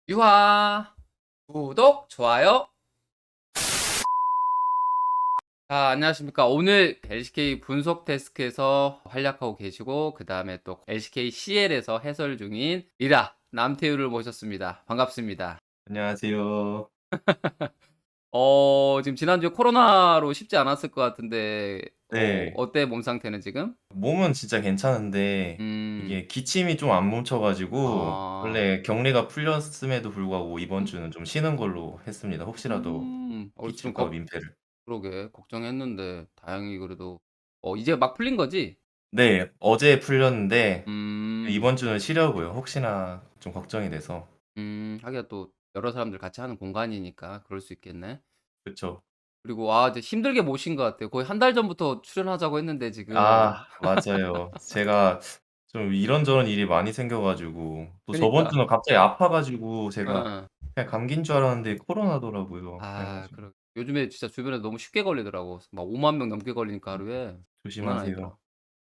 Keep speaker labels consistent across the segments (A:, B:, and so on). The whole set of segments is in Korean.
A: 유하 구독 좋아요. 자, 안녕하십니까. 오늘 LCK 분석 데스크에서 활약하고 계시고 그 다음에 또 LCK CL에서 해설 중인 리라 남태우를 모셨습니다. 반갑습니다.
B: 안녕하세요.
A: 지금 지난주에 코로나로 쉽지 않았을 것 같은데
B: 네.
A: 어때 몸 상태는 지금?
B: 몸은 진짜 괜찮은데
A: 음,
B: 이게 기침이 좀 안 멈춰 가지고
A: 아,
B: 원래 격리가 풀렸음에도 불구하고 이번
A: 음,
B: 주는 좀 쉬는 걸로 했습니다. 혹시라도
A: 그래서 좀
B: 기칠까 봐 민폐를.
A: 그러게 걱정했는데 다행히 그래도 이제 막 풀린 거지?
B: 네. 어제 풀렸는데
A: 음.
B: 이번 주는 쉬려고요. 혹시나 좀 걱정이 돼서.
A: 하기야 또 여러 사람들 같이 하는 공간이니까 그럴 수 있겠네.
B: 그쵸.
A: 그리고 이제 힘들게 모신 것 같아요. 거의 한 달 전부터 출연하자고 했는데 지금.
B: 아 맞아요. 제가 좀 이런저런 일이 많이 생겨 가지고 또 저번
A: 그니까.
B: 주는 갑자기 아파 가지고 제가
A: 어어.
B: 그냥 감기인 줄 알았는데 코로나더라고요. 그래
A: 아
B: 가지고
A: 요즘에 진짜 주변에 너무 쉽게 걸리더라고. 막 5만 명 넘게 걸리니까 하루에. 장난 아니더라.
B: 조심하세요.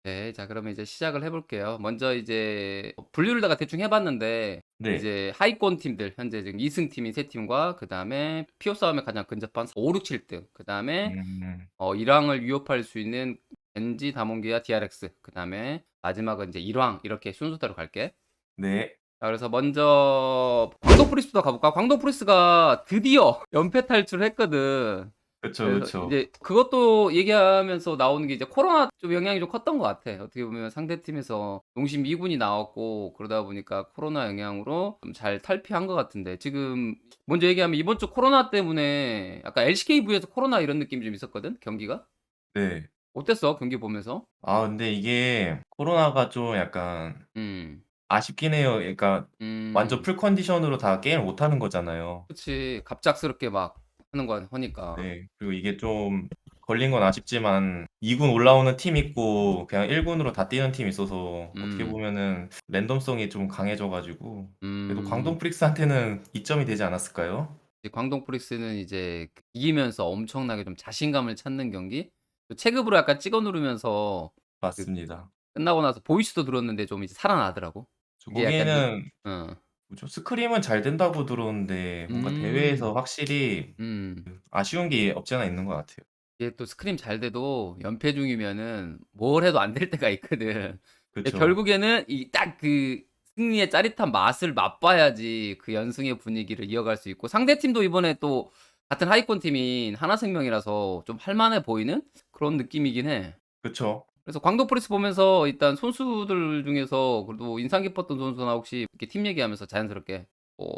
A: 네. 자 그러면 이제 시작을 해 볼게요. 먼저 이제 분류를 내가 대충 해 봤는데
B: 네.
A: 이제 하위권 팀들 현재 지금 2승 팀인 3 팀과 그다음에 피오 싸움에 가장 근접한 5, 6, 7 등 그다음에
B: 음.
A: 1 왕을 위협할 수 있는 젠지, 다몬기아, DRX 그다음에 마지막은 이제 1 왕 이렇게 순서대로 갈게.
B: 네.
A: 자 그래서 먼저 광동 프리스부터 가 볼까? 광동 프리스가 드디어 연패 탈출했거든.
B: 그쵸,
A: 그래서
B: 그쵸.
A: 이제 그것도 얘기하면서 나오는 게 이제 코로나 좀 영향이 좀 컸던 것 같아. 어떻게 보면 상대팀에서 농심 2 군이 나왔고 그러다 보니까 코로나 영향으로 좀 잘 탈피한 것 같은데 지금 먼저 얘기하면 이번 주 코로나 때문에 약간 LCK부에서 코로나 이런 느낌이 좀 있었거든, 경기가.
B: 네.
A: 어땠어? 경기 보면서?
B: 근데 이게 코로나가 좀 약간
A: 음.
B: 아쉽긴 해요. 그러니까 완전
A: 음.
B: 풀 컨디션으로 다 게임을 못 하는 거잖아요.
A: 그치. 갑작스럽게 막 하는 거 하니까.
B: 네. 그리고 이게 좀 걸린 건 아쉽지만 2군 올라오는 팀 있고 그냥 1 군으로 다 뛰는 팀이 있어서 어떻게
A: 음.
B: 보면은 랜덤성이 좀 강해져 가지고 그래도 광동
A: 음.
B: 프릭스한테는 이점이 되지 않았을까요?
A: 이제 광동 프릭스는 이제 이기면서 엄청나게 좀 자신감을 찾는 경기? 또 체급으로 약간 찍어 누르면서 그
B: 맞습니다.
A: 끝나고 나서 보이스도 들었는데 좀 이제 살아나더라고.
B: 저
A: 그게 약간 느
B: 거기에는
A: 어.
B: 뭐죠? 스크림은 잘 된다고 들었는데 뭔가 대회에서
A: 음.
B: 확실히
A: 음.
B: 아쉬운 게 없지 않아 있는 것 같아요.
A: 이게 또 스크림 잘 돼도 연패 중이면은 뭘 해도 안 될 때가 있거든. 근데
B: 그쵸.
A: 결국에는 이 딱 그 승리의 짜릿한 맛을 맛봐야지 그 연승의 분위기를 이어갈 수 있고 상대팀도 이번에 또 같은 하위권 팀인 하나생명이라서 좀 할 만해 보이는 그런 느낌이긴 해.
B: 그쵸.
A: 그래서 광동 프리스 보면서 일단 선수들 중에서 그래도 인상 깊었던 선수나 혹시 이렇게 팀 얘기하면서 자연스럽게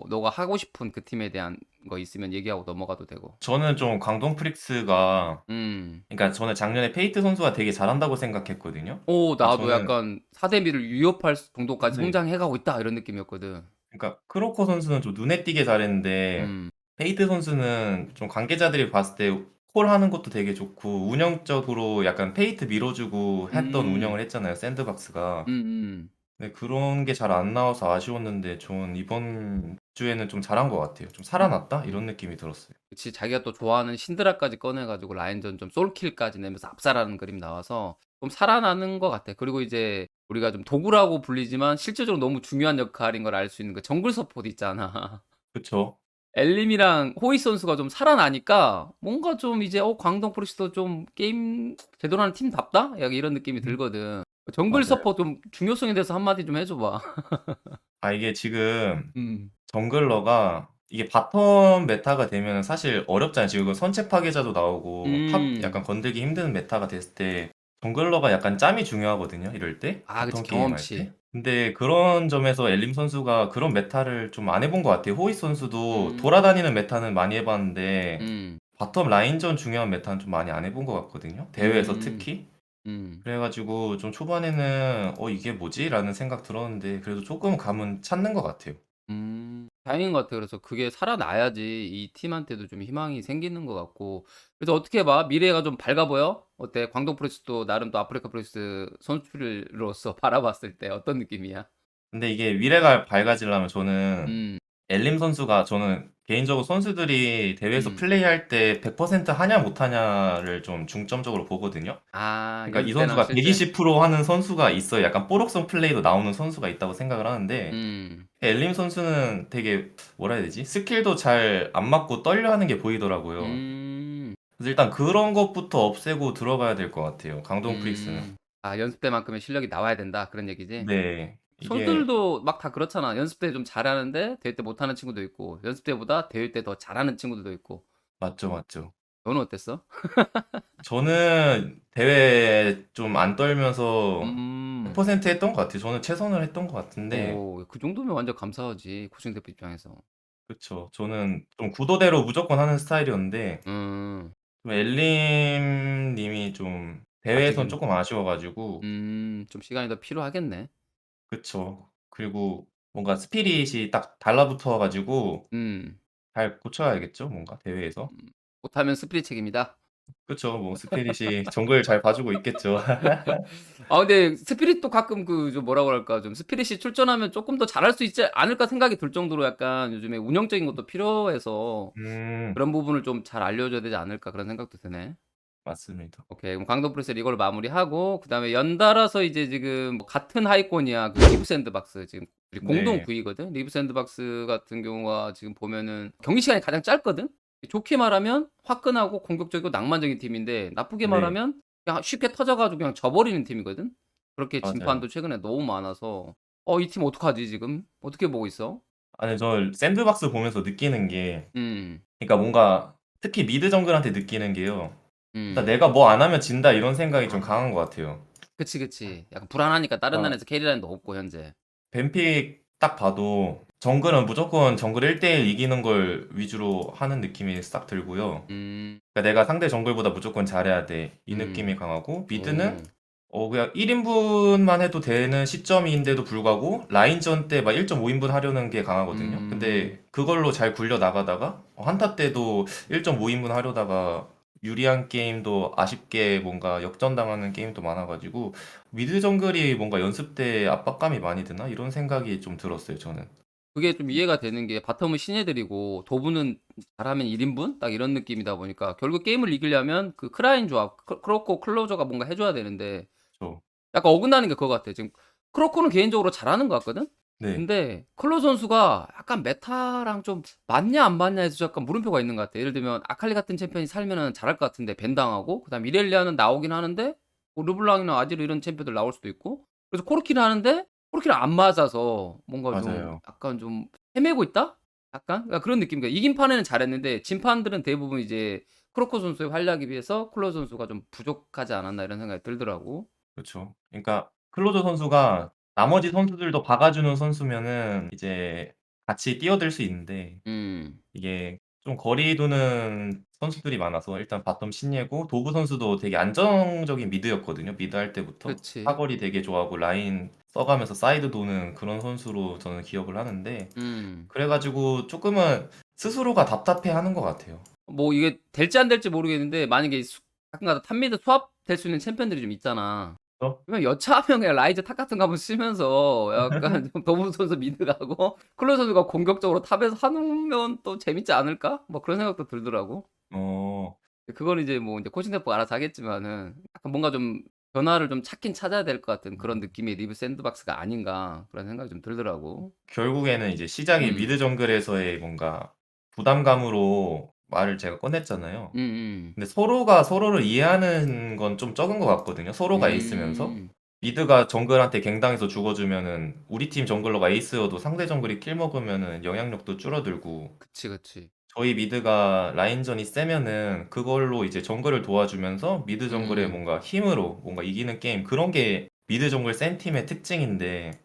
A: 너가 하고 싶은 그 팀에 대한 거 있으면 얘기하고 넘어가도 되고.
B: 저는 좀 광동 프릭스가
A: 음.
B: 그러니까 저는 작년에 페이트 선수가 되게 잘한다고 생각했거든요.
A: 나도
B: 저는
A: 약간 4 대 미를 위협할 정도까지
B: 네.
A: 성장해 가고 있다 이런 느낌이었거든.
B: 그러니까 크로커 선수는 좀 눈에 띄게 잘했는데
A: 음.
B: 페이트 선수는 좀 관계자들이 봤을 때 콜하는 것도 되게 좋고 운영적으로 약간 페이트 밀어주고 했던
A: 음.
B: 운영을 했잖아요, 샌드박스가.
A: 음음.
B: 네, 그런 게 잘 안 나와서 아쉬웠는데 전 이번 주에는 좀 잘한 것 같아요. 좀
A: 음.
B: 살아났다?
A: 음.
B: 이런 느낌이 들었어요.
A: 그치. 자기가 또 좋아하는 신드라까지 꺼내 가지고 라인전 좀 솔킬까지 내면서 압살하는 그림 나와서 좀 살아나는 것 같아. 그리고 이제 우리가 좀 도구라고 불리지만 실제적으로 너무 중요한 역할인 걸 알 수 있는 그 정글 서포트 있잖아.
B: 그쵸.
A: 엘림이랑 호이 선수가 좀 살아나니까 뭔가 좀 이제 '광동 프리스도 좀 게임 제대로 하는 팀답다?' 약간 이런 느낌이
B: 음.
A: 들거든. 정글
B: 맞아요.
A: 서포트 좀 중요성에 대해서 한마디 좀 해 줘 봐.
B: 이게 지금
A: 음.
B: 정글러가 이게 바텀 메타가 되면은 사실 어렵잖아요. 지금 선체 파괴자도 나오고 탑
A: 음.
B: 약간 건들기 힘든 메타가 됐을 때 정글러가 약간 짬이 중요하거든요, 이럴 때.
A: 그치.
B: 바텀 게임할
A: 경험치.
B: 때. 근데 그런 점에서 엘림 선수가 그런 메타를 좀 안 해본 것 같아요. 호이 선수도
A: 음.
B: 돌아다니는 메타는 많이 해 봤는데
A: 음.
B: 바텀 라인전 중요한 메타는 좀 많이 안 해본 것 같거든요, 대회에서
A: 음.
B: 특히.
A: 음.
B: 그래 가지고 좀 초반에는 '이게 뭐지?'라는 생각 들었는데 그래도 쪼끔 감은 찾는 것 같아요.
A: 다행인 것 같아요. 그래서 그게 살아나야지 이 팀한테도 좀 희망이 생기는 것 같고. 그래서 어떻게 봐? 미래가 좀 밝아 보여? 어때? 광동 프레스도 나름 또 아프리카 프레스 선수로서 바라봤을 때 어떤 느낌이야?
B: 근데 이게 미래가 밝아지려면 저는
A: 음.
B: 엘림 선수가 저는 개인적으로 선수들이 대회에서
A: 음.
B: 플레이할 때 100% 하냐 못하냐를 좀 중점적으로 보거든요.
A: 아,
B: 그러니까 이
A: 연습 때랑
B: 선수가
A: 실제?
B: 120% 하는 선수가 있어요. 약간 뽀록성 플레이도 나오는 선수가 있다고 생각을 하는데
A: 음.
B: 엘림 선수는 되게 뭐라 해야 되지? 스킬도 잘 안 맞고 떨려하는 게 보이더라고요.
A: 음.
B: 그래서 일단 그런 것부터 없애고 들어가야 될 것 같아요. 강동 프릭스는.
A: 음. 아, 연습 때만큼의 실력이 나와야 된다, 그런 얘기지?
B: 네. 이게
A: 선수들도 막 다 그렇잖아. 연습 때 좀 잘하는데 대회 때 못하는 친구도 있고, 연습 때보다 대회 때 더 잘하는 친구들도 있고.
B: 맞죠, 맞죠.
A: 너는 어땠어?
B: 저는 대회 좀 안 떨면서
A: 음.
B: 100% 했던 것 같아요. 저는 최선을 했던 것 같은데
A: 오, 그 정도면 완전 감사하지, 코칭 대표 입장에서.
B: 그쵸. 저는 좀 구도대로 무조건 하는 스타일이었는데
A: 음.
B: 좀 엘림 님이 좀
A: 아직
B: 대회에선
A: 좀
B: 조금 아쉬워 가지고
A: 좀 시간이 더 필요하겠네.
B: 그쵸. 그리고 뭔가 스피릿이 딱 달라붙어 가지고
A: 음.
B: 잘 고쳐야겠죠, 뭔가 대회에서.
A: 음. 못하면 스플릿 책임이다.
B: 그쵸. 뭐 스피릿이 정글 잘 봐주고 있겠죠.
A: 아, 근데 스피릿도 가끔 그 좀 뭐라 그럴까, 좀 스피릿이 출전하면 쪼끔 더 잘할 수 있지 않을까 생각이 들 정도로 약간 요즘에 운영적인 것도 필요해서
B: 음.
A: 그런 부분을 좀 잘 알려줘야 되지 않을까, 그런 생각도 드네.
B: 맞습니다.
A: 오케이. 그럼 강동 프레스를 이걸로 마무리하고, 그다음에 연달아서 이제 지금 뭐 같은 하위권이야. 그 리브 샌드박스 지금 우리 공동
B: 네.
A: 9 위거든. 리브 샌드박스 같은 경우가 지금 보면은 경기 시간이 가장 짧거든. 좋게 말하면 화끈하고 공격적이고 낭만적인 팀인데, 나쁘게
B: 네.
A: 말하면 그냥 쉽게 터져 가지고 그냥 져버리는 팀이거든. 그렇게
B: 맞아요.
A: 진판도 최근에 너무 많아서 이 팀 어떡하지 지금? 어떻게 보고 있어?
B: 아니 저 샌드박스 보면서 느끼는 게
A: 음.
B: 그러니까 뭔가 특히 미드 정글한테 느끼는 게요. 일단
A: 음.
B: '내가 뭐 안 하면 진다.' 이런 생각이 좀 강한 것 같아요.
A: 그치, 그치. 약간 불안하니까 다른
B: 그러니까
A: 나라에서 캐리 라인도 없고 현재.
B: 뱀픽 딱 봐도 정글은 무조건 정글 1대1 이기는 걸 위주로 하는 느낌이 싹 들고요.
A: 음.
B: 그러니까 '내가 상대 정글보다 무조건 잘해야 돼.' 이 느낌이
A: 음.
B: 강하고 미드는
A: 오.
B: 그냥 1 인분만 해도 되는 시점인데도 불구하고 라인전 때 막 1.5 인분 하려는 게 강하거든요.
A: 음.
B: 근데 그걸로 잘 굴려 나가다가 한타 때도 1.5 인분 하려다가 유리한 게임도 아쉽게 뭔가 역전당하는 게임도 많아 가지고 '미드 정글이 뭔가 연습 때 압박감이 많이 드나?' 이런 생각이 좀 들었어요 저는.
A: 그게 좀 이해가 되는 게, 바텀은 신예들이고 도브는 잘하면 1 인분 딱 이런 느낌이다 보니까 결국 게임을 이기려면 그 크라인 조합, 크로코 클로저가 뭔가 해 줘야 되는데
B: 그쵸.
A: 약간 어긋나는 게 그거 같아. 지금 크로코는 개인적으로 잘하는 것 같거든.
B: 네.
A: 근데 클로 선수가 약간 메타랑 좀 맞냐 안 맞냐 해서 약간 물음표가 있는 것 같아. 예를 들면 아칼리 같은 챔피언이 살면은 잘할 것 같은데 벤 당하고, 그다음에 이렐리아는 나오긴 하는데 뭐 르블랑이나 아지르 이런 챔피언들 나올 수도 있고, 그래서 코르키를 하는데 코르키랑 안 맞아서 뭔가 좀
B: 맞아요.
A: 약간 좀 헤매고 있다? 약간? 그러니까 그런 느낌이야. 이긴 판에는 잘했는데 진 판들은 대부분 이제 크로코 선수의 활약에 비해서 클로 선수가 좀 부족하지 않았나, 이런 생각이 들더라고.
B: 그쵸. 그러니까 클로저 선수가 나머지 선수들도 박아주는 선수면은 이제 같이 뛰어들 수 있는데
A: 음.
B: 이게 좀 거리 두는 선수들이 많아서 일단 바텀 신예고 도브 선수도 되게 안정적인 미드였거든요. 미드 할 때부터
A: 그치.
B: 사거리 되게 좋아하고 라인 써가면서 사이드 도는 그런 선수로 저는 기억을 하는데
A: 음.
B: 그래 가지고 쪼끔은 스스로가 답답해하는 것 같아요.
A: 뭐 이게 될지 안 될지 모르겠는데, 만약에 가끔가다 탑미드 swap될 수 있는 챔피언들이 좀 있잖아.
B: 그죠?
A: 그러면 여차하면 그냥 라이즈 탑 같은 거 한번 쓰면서 약간 좀 더블 선수 미드 가고 클로 선수가 공격적으로 탑에서 하면 또 재밌지 않을까? 뭐 그런 생각도 들더라고.
B: 어.
A: 그거는 이제 뭐 이제 코칭 대표가 알아서 하겠지만은, 약간 뭔가 좀 변화를 좀 찾긴 찾아야 될 것 같은 그런 느낌의 리브 샌드박스가 아닌가, 그런 생각이 좀 들더라고.
B: 결국에는 이제 시작이
A: 음.
B: 미드 정글에서의 뭔가 부담감으로 말을 제가 꺼냈잖아요.
A: 음음.
B: 근데 서로가 서로를 이해하는 건 좀 적은 것 같거든요, 서로가 에이스면서.
A: 음.
B: 미드가 정글한테 갱당해서 죽어주면은 우리 팀 정글러가 에이스여도 상대 정글이 킬 먹으면은 영향력도 줄어들고
A: 그치, 그치.
B: 저희 미드가 라인전이 세면은 그걸로 이제 정글을 도와주면서 미드 정글의
A: 음.
B: 뭔가 힘으로 뭔가 이기는 게임 그런 게 미드 정글 센 팀의 특징인데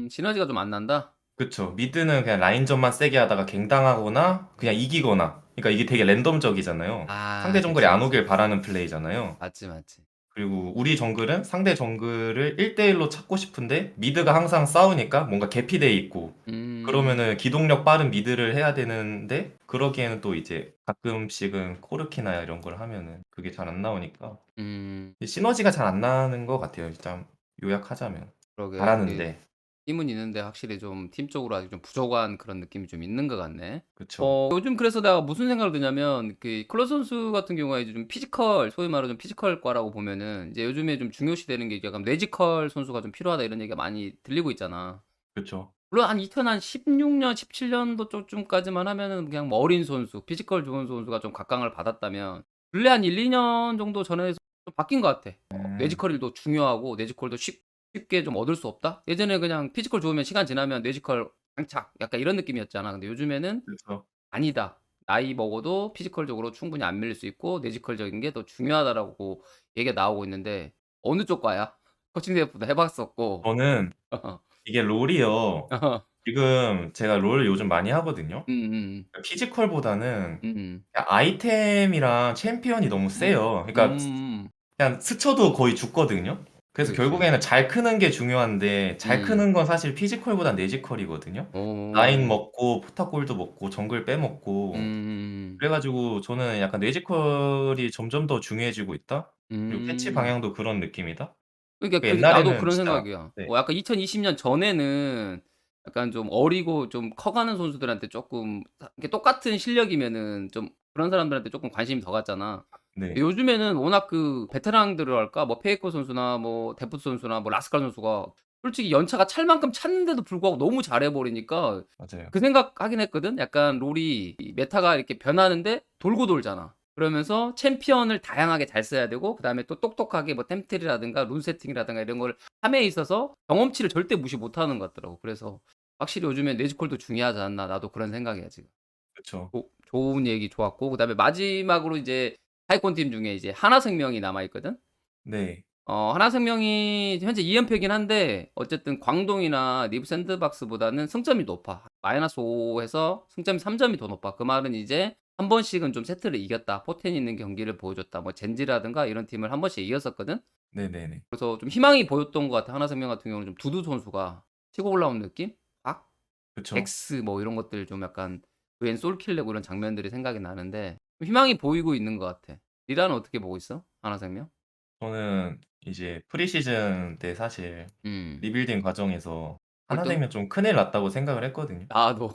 A: 시너지가 좀 안 난다?
B: 그쵸. 미드는 그냥 라인전만 세게 하다가 갱당하거나 그냥 이기거나 그러니까 이게 되게 랜덤적이잖아요. 상대
A: 아,
B: 정글이
A: 그치,
B: 안
A: 그치.
B: 오길 바라는 플레이잖아요.
A: 맞지, 맞지.
B: 그리고 우리 정글은 상대 정글을 1대1로 찾고 싶은데 미드가 항상 싸우니까 뭔가 개피돼 있고
A: 음.
B: 그러면은 기동력 빠른 미드를 해야 되는데 그러기에는 또 이제 가끔씩은 코르키나 이런 걸 하면은 그게 잘 안 나오니까
A: 음.
B: 이 시너지가 잘 안 나는 것 같아요 일단 요약하자면.
A: 그러게. 이게
B: 잘하는데.
A: 힘은 있는데 확실히 좀 팀적으로 아직 좀 부족한 그런 느낌이 좀 있는 것 같네.
B: 그쵸.
A: 요즘 그래서 내가 무슨 생각을 드냐면 그 클로스 선수 같은 경우에 이제 좀 피지컬 소위 말하는 좀 피지컬과라고 보면은 이제 요즘에 좀 중요시되는 게 약간 뇌지컬 선수가 좀 필요하다 이런 얘기가 많이 들리고 있잖아.
B: 그쵸.
A: 물론 한 2016년 17년도 쪽쯤까지만 하면은 그냥 뭐 어린 선수, 피지컬 좋은 선수가 좀 각광을 받았다면 근래 한 1-2년 정도 전에서 좀 바뀐 것 같아.
B: 음.
A: 뇌지컬이 더 중요하고 뇌지컬도 쉽게 좀 얻을 수 없다? 예전에 그냥 피지컬 좋으면 시간 지나면 뇌지컬 장착 약간 이런 느낌이었잖아. 근데 요즘에는
B: 그쵸.
A: 아니다. 나이 먹어도 피지컬적으로 충분히 안 밀릴 수 있고 뇌지컬적인 게 더 중요하다라고 얘기가 나오고 있는데 어느 쪽 과야? 코칭 스태프도 해 봤었고.
B: 저는 이게 롤이요. 지금 제가 롤 요즘 많이 하거든요.
A: 음음음.
B: 피지컬보다는
A: 음음.
B: 그냥 아이템이랑 챔피언이 너무
A: 음.
B: 세요. 그러니까
A: 음.
B: 그냥 스쳐도 거의 죽거든요. 그래서
A: 그렇지.
B: 결국에는 잘 크는 게 중요한데 잘
A: 음.
B: 크는 건 사실 피지컬보단 뇌지컬이거든요. 라인
A: 어.
B: 먹고 포탑골도 먹고 정글 빼먹고
A: 음음음.
B: 그래 가지고 저는 약간 '뇌지컬이 점점 더 중요해지고 있다.' 그리고 패치
A: 음.
B: 방향도 그런 느낌이다.
A: 그러니까
B: 그
A: 그게 나도
B: 옛날에는
A: 그런
B: 진짜
A: 생각이야.
B: 네.
A: 약간 2020년 전에는 약간 좀 어리고 좀 커가는 선수들한테 쪼끔 이렇게 똑같은 실력이면은 좀 그런 사람들한테 쪼끔 관심이 더 갔잖아.
B: 네.
A: 요즘에는 워낙 그 베테랑들이랄까 뭐 페이커 선수나 뭐 데프트 선수나 뭐 라스칼 선수가 솔직히 연차가 찰 만큼 찼는데도 불구하고 너무 잘해 버리니까
B: 맞아요.
A: 그 생각하긴 했거든. 약간 롤이 이 메타가 이렇게 변하는데 돌고 돌잖아. 그러면서 챔피언을 다양하게 잘 써야 되고 그다음에 또 똑똑하게 뭐 템트리라든가 룬 세팅이라든가 이런 걸 함에 있어서 경험치를 절대 무시 못 하는 것 같더라고. 그래서 확실히 요즘에 뇌지컬도 중요하지 않나. 나도 그런 생각이야 지금.
B: 그쵸.
A: 좋은 얘기 좋았고 그다음에 마지막으로 이제 하위권 팀 중에 이제 하나생명이 남아 있거든.
B: 네.
A: 하나생명이 현재 2 연패이긴 한데 어쨌든 광동이나 리브 샌드박스보다는 승점이 높아. -5에서 승점이 3 점이 더 높아. 그 말은 이제 한 번씩은 좀 세트를 이겼다. 포텐 있는 경기를 보여줬다. 뭐 젠지라든가 이런 팀을 한 번씩 이겼었거든.
B: 네네네.
A: 그래서 좀 희망이 보였던 것 같아. 하나생명 같은 경우는 좀 두두 선수가 치고 올라온 느낌? 악?
B: 그쵸.
A: 엑스 뭐 이런 것들 좀 약간 웬 솔킬 내고 이런 장면들이 생각이 나는데 좀 희망이 보이고 있는 것 같아. 리라는 어떻게 보고 있어? 하나생명?
B: 저는 이제 프리시즌 때 사실
A: 음.
B: 리빌딩 과정에서
A: 꼴등?
B: 하나생명 좀 큰일 났다고 생각을 했거든요.
A: 나도.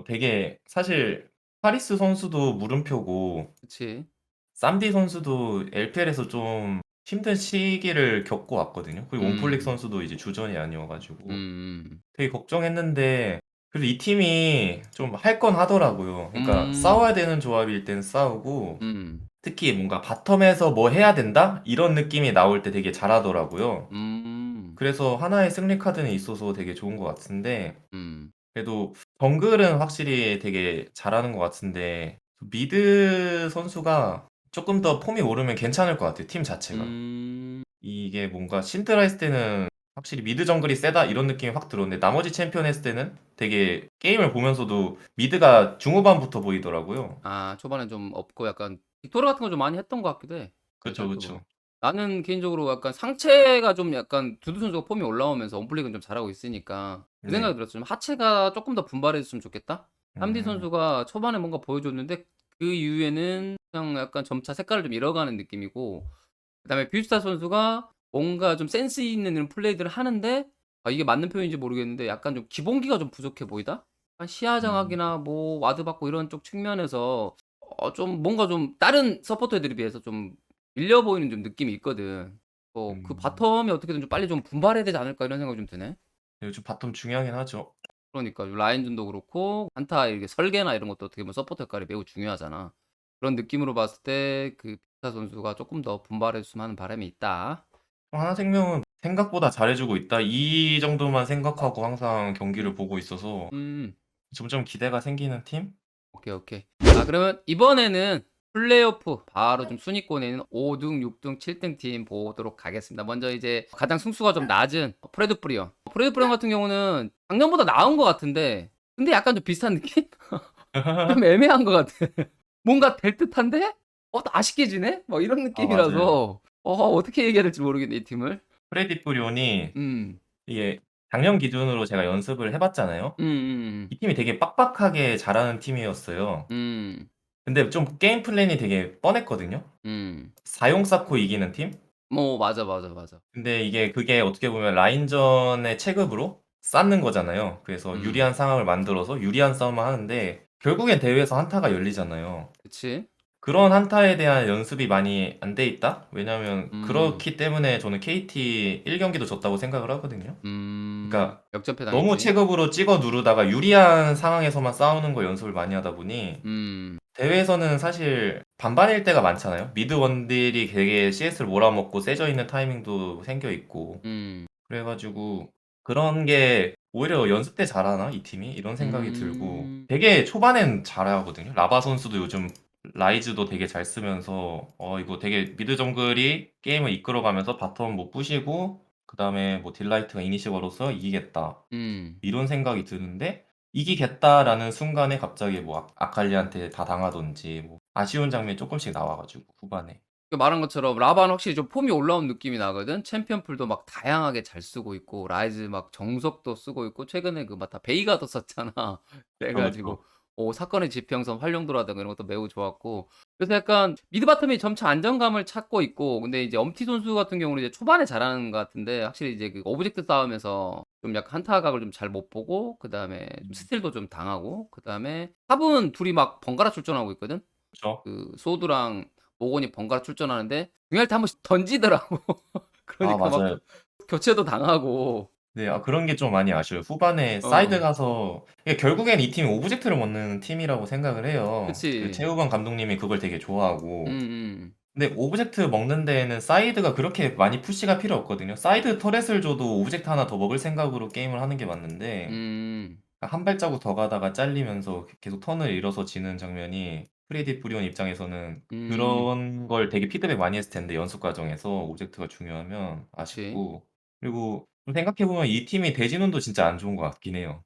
B: 되게 사실 파리스 선수도 물음표고
A: 그치.
B: 쌈디 선수도 LPL에서 좀 힘든 시기를 겪고 왔거든요. 그리고 온플릭
A: 음.
B: 선수도 이제 주전이 아니어 가지고
A: 음음.
B: 되게 걱정했는데 그래도 이 팀이 좀 할 건 하더라고요. 그러니까
A: 음.
B: 싸워야 되는 조합일 땐 싸우고
A: 음.
B: 특히 뭔가 '바텀에서 뭐 해야 된다.' 이런 느낌이 나올 때 되게 잘하더라고요.
A: 음.
B: 그래서 하나의 승리 카드는 있어서 되게 좋은 것 같은데
A: 음.
B: 그래도 정글은 확실히 되게 잘하는 것 같은데 미드 선수가 쪼끔 더 폼이 오르면 괜찮을 것 같아요, 팀 자체가.
A: 음.
B: 이게 뭔가 신드라 했을 때는 확실히 '미드 정글이 세다.' 이런 느낌이 확 들었는데 나머지 챔피언 했을 때는 되게 게임을 보면서도 미드가 중후반부터 보이더라고요.
A: 초반에 좀 없고 약간 빅토르 같은 거 좀 많이 했던 것 같기도 해. 지금
B: 그쵸,
A: 생각해 보면.
B: 그쵸.
A: 나는 개인적으로 약간 상체가 좀 약간 두두 선수가 폼이 올라오면서 온플릭은 좀 잘하고 있으니까 그 생각이
B: 네.
A: 들었어. 좀 '하체가 쪼끔 더 분발했으면 좋겠다.' 삼디
B: 음.
A: 선수가 초반에 뭔가 보여줬는데 그 이후에는 그냥 약간 점차 색깔을 좀 잃어가는 느낌이고 그다음에 뷰스타 선수가 뭔가 좀 센스 있는 이런 플레이들을 하는데 이게 맞는 표현인지 모르겠는데 약간 좀 기본기가 좀 부족해 보이다? 약간 시야
B: 음.
A: 장악이나 뭐 와드 받고 이런 쪽 측면에서 좀 뭔가 좀 다른 서포터들에 비해서 좀 밀려 보이는 좀 느낌이 있거든. 그
B: 음.
A: '바텀이 어떻게든 좀 빨리 좀 분발해야 되지 않을까.' 이런 생각이 좀 드네.
B: 요즘 바텀 중요하긴 하죠.
A: 그러니까 라인전도 그렇고 한타 이렇게 설계나 이런 것도 어떻게 보면 서포터 역할이 매우 중요하잖아. 그런 느낌으로 봤을 때 그 뷰스타 선수가 쪼끔 더 분발해 줬으면 하는 바람이 있다.
B: 하나생명은 생각보다 잘해 주고 있다. 이 정도만 생각하고 항상 경기를 보고 있어서
A: 음.
B: 점점 기대가 생기는 팀?
A: 오케이, 오케이. 그러면 이번에는 플레이오프 바로 좀 순위권에 있는 5 등, 6 등, 7등 팀 보도록 하겠습니다. 먼저 이제 가장 승수가 좀 낮은 프레드 프리온. 프레드 프리온 같은 경우는 작년보다 나은 것 같은데 근데 약간 좀 비슷한 느낌? 좀 애매한 것 같아. 뭔가 될 듯한데 또 아쉽게 지네? 뭐 이런
B: 아 맞아요.
A: 느낌이라서 어떻게 얘기해야 될지 모르겠네 이 팀을.
B: 프레디 프리온이
A: 음.
B: 이게 작년 기준으로 제가 연습을 해 봤잖아요.
A: 음음음.
B: 이 팀이 되게 빡빡하게 잘하는 팀이었어요.
A: 음.
B: 근데 좀 게임 플랜이 되게 뻔했거든요.
A: 음.
B: 사용 쌓고 이기는 팀?
A: 맞아, 맞아, 맞아.
B: 근데 그게 어떻게 보면 라인전의 체급으로 쌓는 거잖아요. 그래서
A: 음.
B: 유리한 상황을 만들어서 유리한 싸움을 하는데 결국엔 대회에서 한타가 열리잖아요.
A: 그치?
B: 그런 한타에 대한 연습이 많이 안 돼 있다? 왜냐면
A: 음.
B: 그렇기 때문에 저는 KT 1경기도 졌다고 생각을 하거든요.
A: 음.
B: 그러니까
A: 역전패
B: 너무
A: 당했지?
B: 체급으로 찍어 누르다가 유리한 상황에서만 싸우는 거 연습을 많이 하다 보니
A: 음.
B: 대회에서는 사실 반반일 때가 많잖아요. 미드 원딜이 되게 CS를 몰아먹고 세져 있는 타이밍도 생겨 있고.
A: 음.
B: 그래가지고 그런 게 오히려 연습 때 잘하나 이 팀이 이런 생각이 들고
A: 음.
B: 되게 초반엔 잘하거든요. 라바 선수도 요즘 라이즈도 되게 잘 쓰면서 이거 되게 미드 정글이 게임을 이끌어가면서 바텀 뭐 부시고 그다음에 뭐 딜라이트가 이니시버로서 이기겠다
A: 음.
B: 이런 생각이 드는데 이기겠다라는 순간에 갑자기 뭐 아칼리한테 다 당하던지 뭐 아쉬운 장면이 조금씩 나와가지고 후반에.
A: 그 말한 것처럼 라바는 확실히 좀 폼이 올라온 느낌이 나거든. 챔피언 풀도 막 다양하게 잘 쓰고 있고 라이즈 막 정석도 쓰고 있고 최근에 그 막 다 베이가도 썼잖아. 그래
B: 그쵸,
A: 가지고
B: 그쵸.
A: 사건의 지평선 활용도라든가 이런 것도 매우 좋았고 그래서 약간 미드 바텀이 점차 안정감을 찾고 있고 근데 이제 엄티 선수 같은 경우는 이제 초반에 잘하는 것 같은데 확실히 이제 그 오브젝트 싸움에서 좀 약간 한타각을 좀 잘 못 보고 그다음에 좀
B: 음,
A: 스틸도 좀 당하고 그다음에 탑은 둘이 막 번갈아 출전하고 있거든.
B: 그쵸.
A: 그 소드랑 모건이 번갈아 출전하는데 중요할 때 한 번씩 던지더라고.
B: 아,
A: 그러니까 막
B: 맞아요.
A: 교체도 당하고.
B: 네, 그런 게 좀 많이 아쉬워요. 후반에 사이드
A: 어.
B: 가서 이게 결국엔 이 팀이 오브젝트를 먹는 팀이라고 생각을 해요. 그
A: 그치.
B: 최우관 감독님이 그걸 되게 좋아하고.
A: 음음.
B: 근데 오브젝트 먹는 데에는 사이드가 그렇게 많이 푸시가 필요 없거든요. 사이드 터렛을 줘도 오브젝트 하나 더 먹을 생각으로 게임을 하는 게 맞는데
A: 음.
B: 한 발자국 더 가다가 잘리면서 계속 턴을 잃어서 지는 장면이 프레디 브리온 입장에서는
A: 음.
B: 그런 걸 되게 피드백 많이 했을 텐데 연습 과정에서 오브젝트가 중요하면
A: 그치.
B: 아쉽고 그리고 좀 생각해 보면 이 팀이 대진운도 진짜 안 좋은 것 같긴 해요.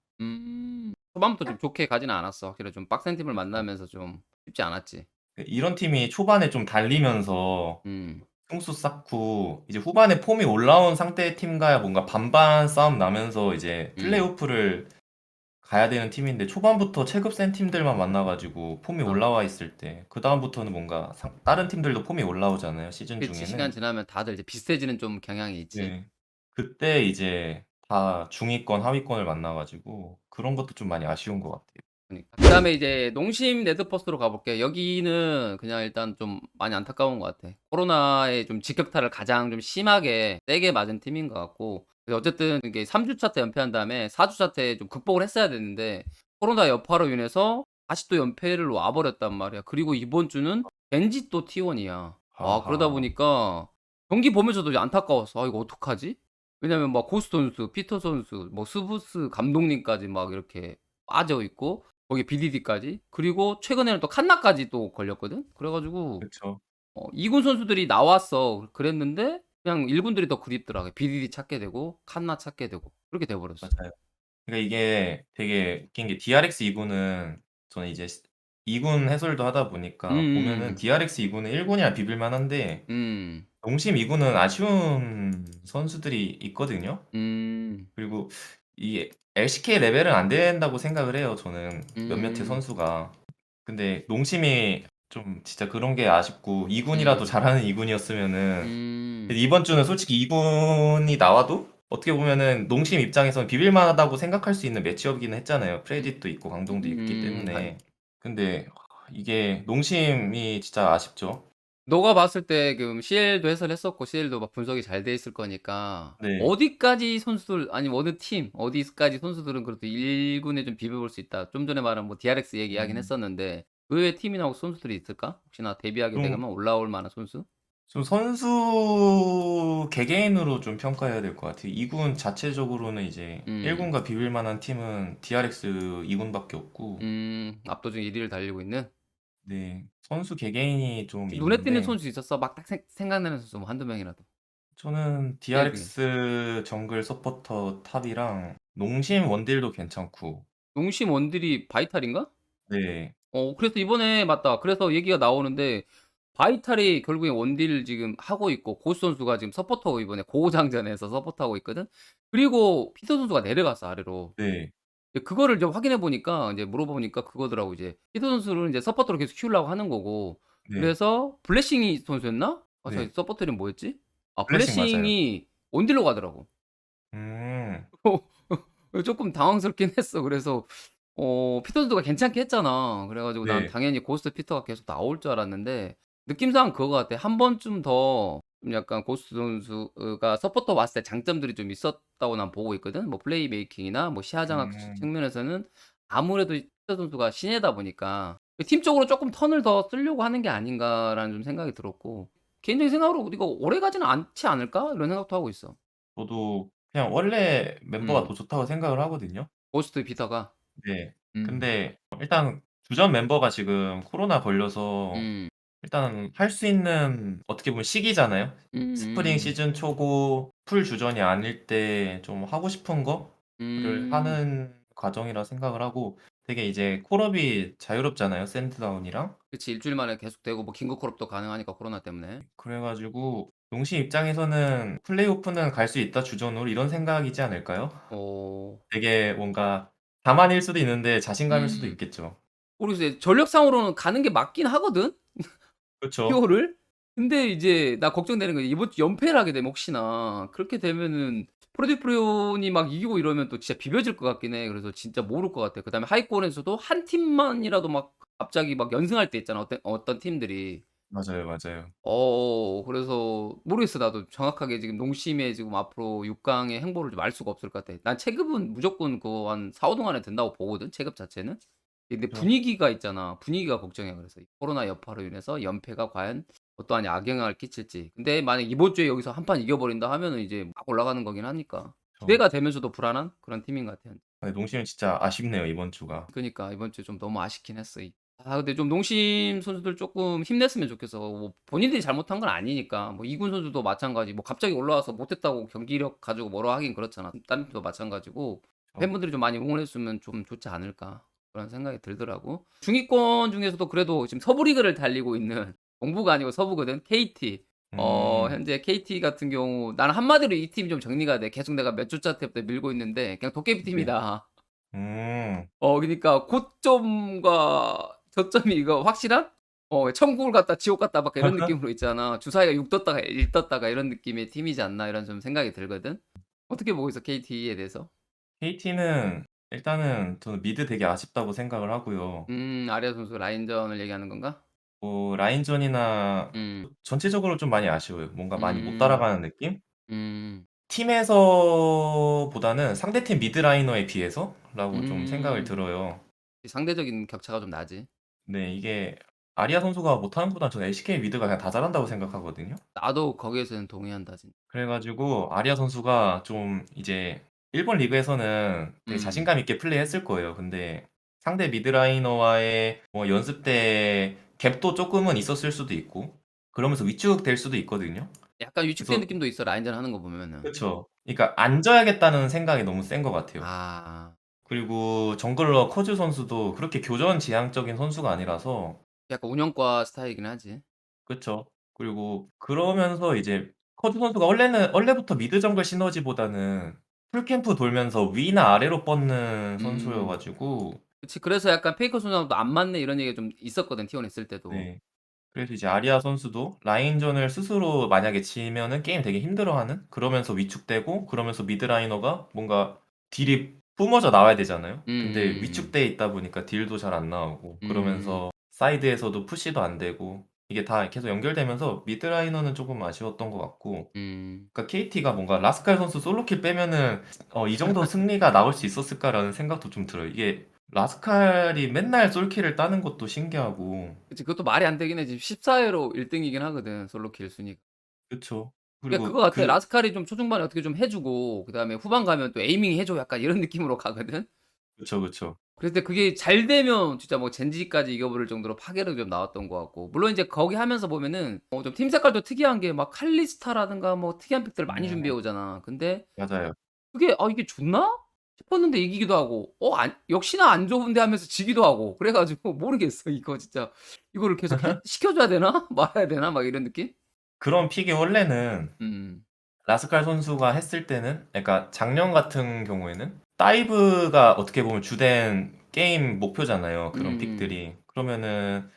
A: 초반부터 좀 좋게 가지는 않았어. 확실히 좀 빡센 팀을 만나면서 좀 쉽지 않았지.
B: 이런 팀이 초반에 좀 달리면서
A: 음.
B: 승수 쌓고 이제 후반에 폼이 올라온 상대 팀과 뭔가 반반 싸움 나면서 이제
A: 음.
B: 플레이오프를 가야 되는 팀인데 초반부터 체급 센 팀들만 만나가지고 폼이
A: 어.
B: 올라와 있을 때 그다음부터는 뭔가 다른 팀들도 폼이 올라오잖아요, 시즌
A: 그치. 시간
B: 중에는.
A: 지나면 다들 이제 비슷해지는 좀 경향이 있지.
B: 네. 그때 이제 다 중위권, 하위권을 만나가지고 그런 것도 좀 많이 아쉬운 것 같아요.
A: 그러니까. 그다음에 이제 농심 레드퍼스로 가볼게. 여기는 그냥 일단 좀 많이 안타까운 것 같아. 코로나의 좀 직격탄을 가장 좀 심하게 세게 맞은 팀인 것 같고. 그래서 어쨌든 이게 3주차 때 연패한 다음에 4주차 때 좀 극복을 했어야 되는데 코로나 여파로 인해서 다시 또 연패를 와버렸단 말이야. 그리고 이번 주는 겐지 또 T1이야. 와, 그러다
B: 아하.
A: 보니까 경기 보면서도 이제 안타까웠어. 아, 이거 어떡하지? 왜냐면 막 고스 선수, 피터 선수, 뭐 스부스 감독님까지 막 이렇게 빠져 있고 거기에 BDD까지. 그리고 최근에는 또 칸나까지 또 걸렸거든. 그래 가지고
B: 그쵸.
A: 2군 선수들이 나왔어. 그랬는데 그냥 1 군들이 더 그립더라. BDD 찾게 되고 칸나 찾게 되고 그렇게 돼 버렸어.
B: 맞아요. 그러니까 이게 되게 웃긴 게 DRX 2군은 저는 이제 2군 해설도 하다 보니까 보면은
A: 음음음.
B: DRX 2군은 1군이랑 비빌만 한데
A: 음.
B: 농심 2군은 아쉬운 선수들이 있거든요.
A: 음.
B: 그리고 이 LCK 레벨은 안 된다고 생각을 해요, 저는 몇몇의
A: 음.
B: 선수가. 근데 농심이 좀 진짜 그런 게 아쉽고 2군이라도
A: 음.
B: 잘하는 2군이었으면은
A: 음.
B: 이번 주는 솔직히 2군이 나와도 어떻게 보면은 농심 입장에서는 비빌 만하다고 생각할 수 있는 매치업이기는 했잖아요. 프레딧도 있고 강동도 있기
A: 한
B: 때문에. 근데 이게 농심이 진짜 아쉽죠.
A: 너가 봤을 때 그 CL도 해설했었고 CL도 막 분석이 잘 돼 있을 거니까
B: 네.
A: 어디까지 선수들 아니면 어느 팀 어디까지 선수들은 그래도 1 군에 좀 비벼볼 수 있다. 좀 전에 말한 뭐 DRX 얘기하긴
B: 음.
A: 했었는데 그 외에 팀이나 혹시 선수들이 있을까? 혹시나 데뷔하게
B: 좀
A: 되면 올라올 만한 선수?
B: 선수 개개인으로 좀 평가해야 될 것 같아요. 2군 자체적으로는 이제
A: 음.
B: 1군과 비빌 만한 팀은 DRX 2군밖에 없고
A: 압도적 1 위를 달리고 있는?
B: 네. 선수 개개인이 좀
A: 혹시 눈에 띄는
B: 있는데
A: 선수 있었어? 막 딱 생각나는 선수 뭐 1-2 명이라도.
B: 저는
A: CL 중에.
B: DRX 정글 서포터 탑이랑 농심 원딜도 괜찮고
A: 농심 원딜이 바이탈인가?
B: 네.
A: 그래서 이번에 맞다. 그래서 얘기가 나오는데 바이탈이 결국에 원딜 지금 하고 있고 고수 선수가 지금 서포터 이번에 고장전에서 서포트하고 있거든. 그리고 피터 선수가 내려갔어 아래로.
B: 네.
A: 근데 그거를 좀 확인해 보니까 이제 물어보니까 그거더라고 이제. 피터 선수를 이제 서포터로 계속 키우려고 하는 거고.
B: 네.
A: 그래서 블레싱이 선수였나? 저
B: 네.
A: 서포터 이름 뭐였지? 아
B: 플래싱 맞아요.
A: 플래싱이 원딜로 가더라고.
B: 음.
A: 쪼끔 당황스럽긴 했어. 그래서 피터 선수가 괜찮게 했잖아. 그래 가지고 난
B: 네.
A: 당연히 고스트 피터가 계속 나올 줄 알았는데 느낌상은 그거 같아. 한 번쯤 더 좀 약간 고스트 선수가 서포터 왔을 때 장점들이 좀 있었다고 난 보고 있거든. 뭐 플레이 메이킹이나 뭐 시야 장악
B: 음.
A: 측면에서는 아무래도 피터 선수가 신예다 보니까 팀적으로 쪼끔 턴을 더 쓰려고 하는 게 아닌가라는 좀 생각이 들었고 개인적인 생각으로 '이거 오래가지는 않지 않을까?' 이런 생각도 하고 있어.
B: 저도 그냥 원래 멤버가
A: 음.
B: 더 좋다고 생각을 하거든요.
A: 고스트 피터가.
B: 네.
A: 음.
B: 근데 일단 주전 멤버가 지금 코로나 걸려서
A: 음.
B: 일단 할 수 있는 어떻게 보면 시기잖아요. 스프링
A: 음음.
B: 시즌 초고 풀 주전이 아닐 때 좀 하고 싶은 거를
A: 음.
B: 하는 과정이라 생각을 하고 되게 이제 콜업이 자유롭잖아요, 샌드다운이랑.
A: 그치. 일 주일 만에 계속되고 뭐 긴급 콜업도 가능하니까 코로나 때문에.
B: 그래 가지고 농심 입장에서는 '플레이오프는 갈 수 있다, 주전으로.' 이런 생각이지 않을까요?
A: 어.
B: 되게 뭔가 자만일 수도 있는데 자신감일 수도
A: 음.
B: 있겠죠.
A: 모르겠어요. 전력상으로는 가는 게 맞긴 하거든,
B: 그쵸.
A: 티오를. 근데 이제 나 걱정되는 건 이번 주 연패를 하게 되면 혹시나 그렇게 되면은 프로듀프리온이 막 이기고 이러면 또 진짜 비벼질 것 같긴 해. 그래서 진짜 모를 것 같아. 그다음에 하위권에서도 한 팀만이라도 막 갑자기 막 연승할 때 있잖아, 어떤 팀들이.
B: 맞아요, 맞아요.
A: 그래서 모르겠어 나도 정확하게 지금 농심의 지금 앞으로 6 강의 행보를 좀 알 수가 없을 것 같아. 난 체급은 무조건 그거 한 4-5 등 안에 든다고 보거든, 체급 자체는. 근데
B: 그죠.
A: 분위기가 있잖아. 분위기가 걱정이야 그래서. 이 코로나 여파로 인해서 연패가 과연 어떠한 악영향을 끼칠지. 근데 만약 이번 주에 여기서 한 판 이겨 버린다 하면은 이제 막 올라가는 거긴 하니까.
B: 그쵸.
A: 기대가 되면서도 불안한 그런 팀인 것 같아.
B: 네, 농심은 진짜 아쉽네요, 이번 주가.
A: 그니까 이번 주에 좀 너무 아쉽긴 했어. 근데 좀 농심 선수들 쪼끔 힘냈으면 좋겠어. 뭐 본인들이 잘못한 건 아니니까. 뭐 이군 선수도 마찬가지. 뭐 갑자기 올라와서 못했다고 경기력 가지고 뭐라 하긴 그렇잖아. 다른 팀도 마찬가지고.
B: 그쵸.
A: 팬분들이 좀 많이 응원해 줬으면 좀 좋지 않을까 그런 생각이 들더라고. 중위권 중에서도 그래도 지금 서부 리그를 달리고 있는 동부가 아니고 서부거든. KT.
B: 음.
A: 현재 KT 같은 경우 나는 한마디로 이 팀이 좀 정리가 돼. 계속 내가 몇 주차 때부터 밀고 있는데 그냥 도깨비
B: 네.
A: 팀이다.
B: 음.
A: 그니까 고점과 저점이 이거 확실한 천국을 갔다 지옥 갔다 막 이런 느낌으로 있잖아. 주사위가 6 떴다가 1 떴다가 이런 느낌의 팀이지 않나 이런 좀 생각이 들거든. 어떻게 보고 있어 KT에 대해서?
B: KT는 일단은 저는 미드 되게 아쉽다고 생각을 하고요.
A: 아리아 선수 라인전을 얘기하는 건가?
B: 뭐 라인전이나
A: 음.
B: 전체적으로 좀 많이 아쉬워요. 뭔가 많이 못
A: 음.
B: 따라가는 느낌?
A: 음.
B: 팀에서보다는 상대팀 미드 라이너에 비해서라고 좀 생각을
A: 음.
B: 들어요.
A: 상대적인 격차가 좀 나지.
B: 네, 이게 아리아 선수가 못하는 것보다는 저는 LCK 미드가 그냥 다 잘한다고 생각하거든요.
A: 나도 거기에서는 동의한다 진짜.
B: 그래 가지고 아리아 선수가 좀 이제 일본 리그에서는 되게
A: 음.
B: 자신감 있게 플레이했을 거예요. 근데 상대 미드라이너와의 뭐 연습 때 갭도 쪼끔은 있었을 수도 있고 그러면서 위축될 수도 있거든요.
A: 약간 위축된
B: 그래서
A: 느낌도 있어 라인전 하는 거 보면은.
B: 그쵸. 그러니까 안 져야겠다는 생각이 너무 센 것 같아요.
A: 아.
B: 그리고 정글러 커즈 선수도 그렇게 교전 지향적인 선수가 아니라서
A: 약간 운영과 스타일이긴 하지.
B: 그쵸. 그리고 그러면서 이제 커즈 선수가 원래부터 미드 정글 시너지보다는 풀캠프 돌면서 위나 아래로 뻗는 선수여
A: 음.
B: 가지고
A: 그치. 그래서 약간 페이커 선수랑도 안 맞네 이런 얘기가 좀 있었거든 T1 있을 때도.
B: 네. 그래서 이제 아리아 선수도 라인전을 스스로 만약에 지면은 게임 되게 힘들어하는 그러면서 위축되고 그러면서 미드 라이너가 뭔가 딜이 뿜어져 나와야 되잖아요. 근데
A: 음음음음.
B: 위축돼 있다 보니까 딜도 잘 안 나오고
A: 음.
B: 그러면서 사이드에서도 푸시도 안 되고 이게 다 계속 연결되면서 미드 라이너는 쪼금 아쉬웠던 것 같고
A: 음.
B: 그러니까 KT가 뭔가 라스칼 선수 솔로킬 빼면은 '이 정도 승리가 나올 수 있었을까.'라는 생각도 좀 들어요. 이게 라스칼이 맨날 솔킬을 따는 것도 신기하고
A: 그치. 그것도 말이 안 되긴 해. 지금 14 회로 1 등이긴 하거든 솔로킬 순위가.
B: 그쵸.
A: 그러니까
B: 그리고
A: 그거 같아. 라스칼이 좀 초중반에 어떻게 좀 해 주고 그다음에 후반 가면 또 에이밍 해 줘 약간 이런 느낌으로 가거든.
B: 그쵸, 그쵸.
A: 그런데 그게 잘 되면 진짜 뭐 젠지까지 이겨버릴 정도로 파괴력이 좀 나왔던 것 같고 물론 이제 거기 하면서 보면은 좀 팀 색깔도 특이한 게 막 칼리스타라든가 뭐 특이한 픽들 많이 준비해
B: 음
A: 오잖아. 근데
B: 맞아요.
A: 그게 '아 이게 좋나?' 싶었는데 이기기도 하고 역시나 안 좋은데 하면서 지기도 하고 그래 가지고 모르겠어 이거 진짜. '이거를 계속 시켜 줘야 되나? 말아야 되나?' 막 이런 느낌?
B: 그런 픽이 원래는
A: 음.
B: 라스칼 선수가 했을 때는 그러니까 작년 같은 경우에는 다이브가 어떻게 보면 주된 게임 목표잖아요, 그런
A: 음음.
B: 픽들이. 그러면은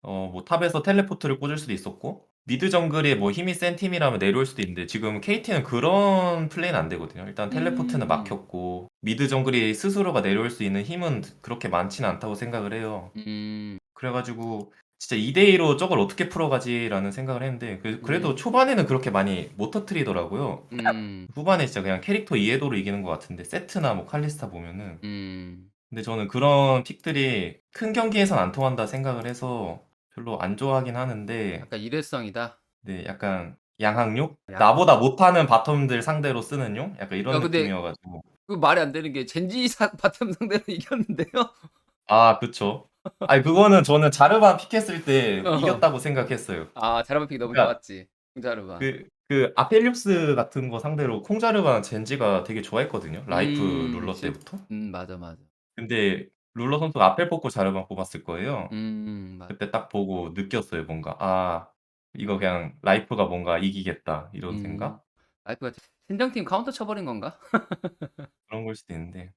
B: 뭐 탑에서 텔레포트를 꽂을 수도 있었고 미드 정글이 뭐 힘이 센 팀이라면 내려올 수도 있는데 지금 KT는 그런 플레이는 안 되거든요. 일단 텔레포트는
A: 음.
B: 막혔고 미드 정글이 스스로가 내려올 수 있는 힘은 그렇게 많지는 않다고 생각을 해요.
A: 음.
B: 그래가지고 진짜 2대2로 저걸 어떻게 풀어가지라는 생각을 했는데
A: 네.
B: 그래도 초반에는 그렇게 많이 못 터트리더라고요.
A: 음.
B: 후반에 진짜 그냥 캐릭터 이해도로 이기는 것 같은데 세트나 뭐 칼리스타 보면은
A: 음.
B: 근데 저는 그런 픽들이 큰 경기에선 안 통한다 생각을 해서 별로 안 좋아하긴 하는데
A: 약간 일회성이다.
B: 네 약간 양학용?
A: 양
B: 나보다 못하는 바텀들 상대로 쓰는 용? 약간 이런
A: 야 근데
B: 느낌이어가지고
A: 그 말이 안 되는 게 젠지 바텀 상대로 이겼는데요?
B: 아 그쵸. 아니 그거는 저는 자르반 픽했을 때
A: 어.
B: 이겼다고 생각했어요.
A: 아 자르반 픽이 너무
B: 그러니까
A: 좋았지. 자르반.
B: 아펠리우스 같은 거 상대로 콩자르반 젠지가 되게 좋아했거든요. 라이프 룰러
A: 실
B: 때부터.
A: 맞아, 맞아.
B: 근데 룰러 선수가 아펠 뽑고 자르반 뽑았을 거예요.
A: 맞
B: 그때 딱 보고 느꼈어요. 뭔가 아 이거 그냥 라이프가 뭔가 이기겠다 이런
A: 음.
B: 생각?
A: 라이프가 신장팀 카운터 쳐 버린 건가?
B: 그런 걸 수도 있는데.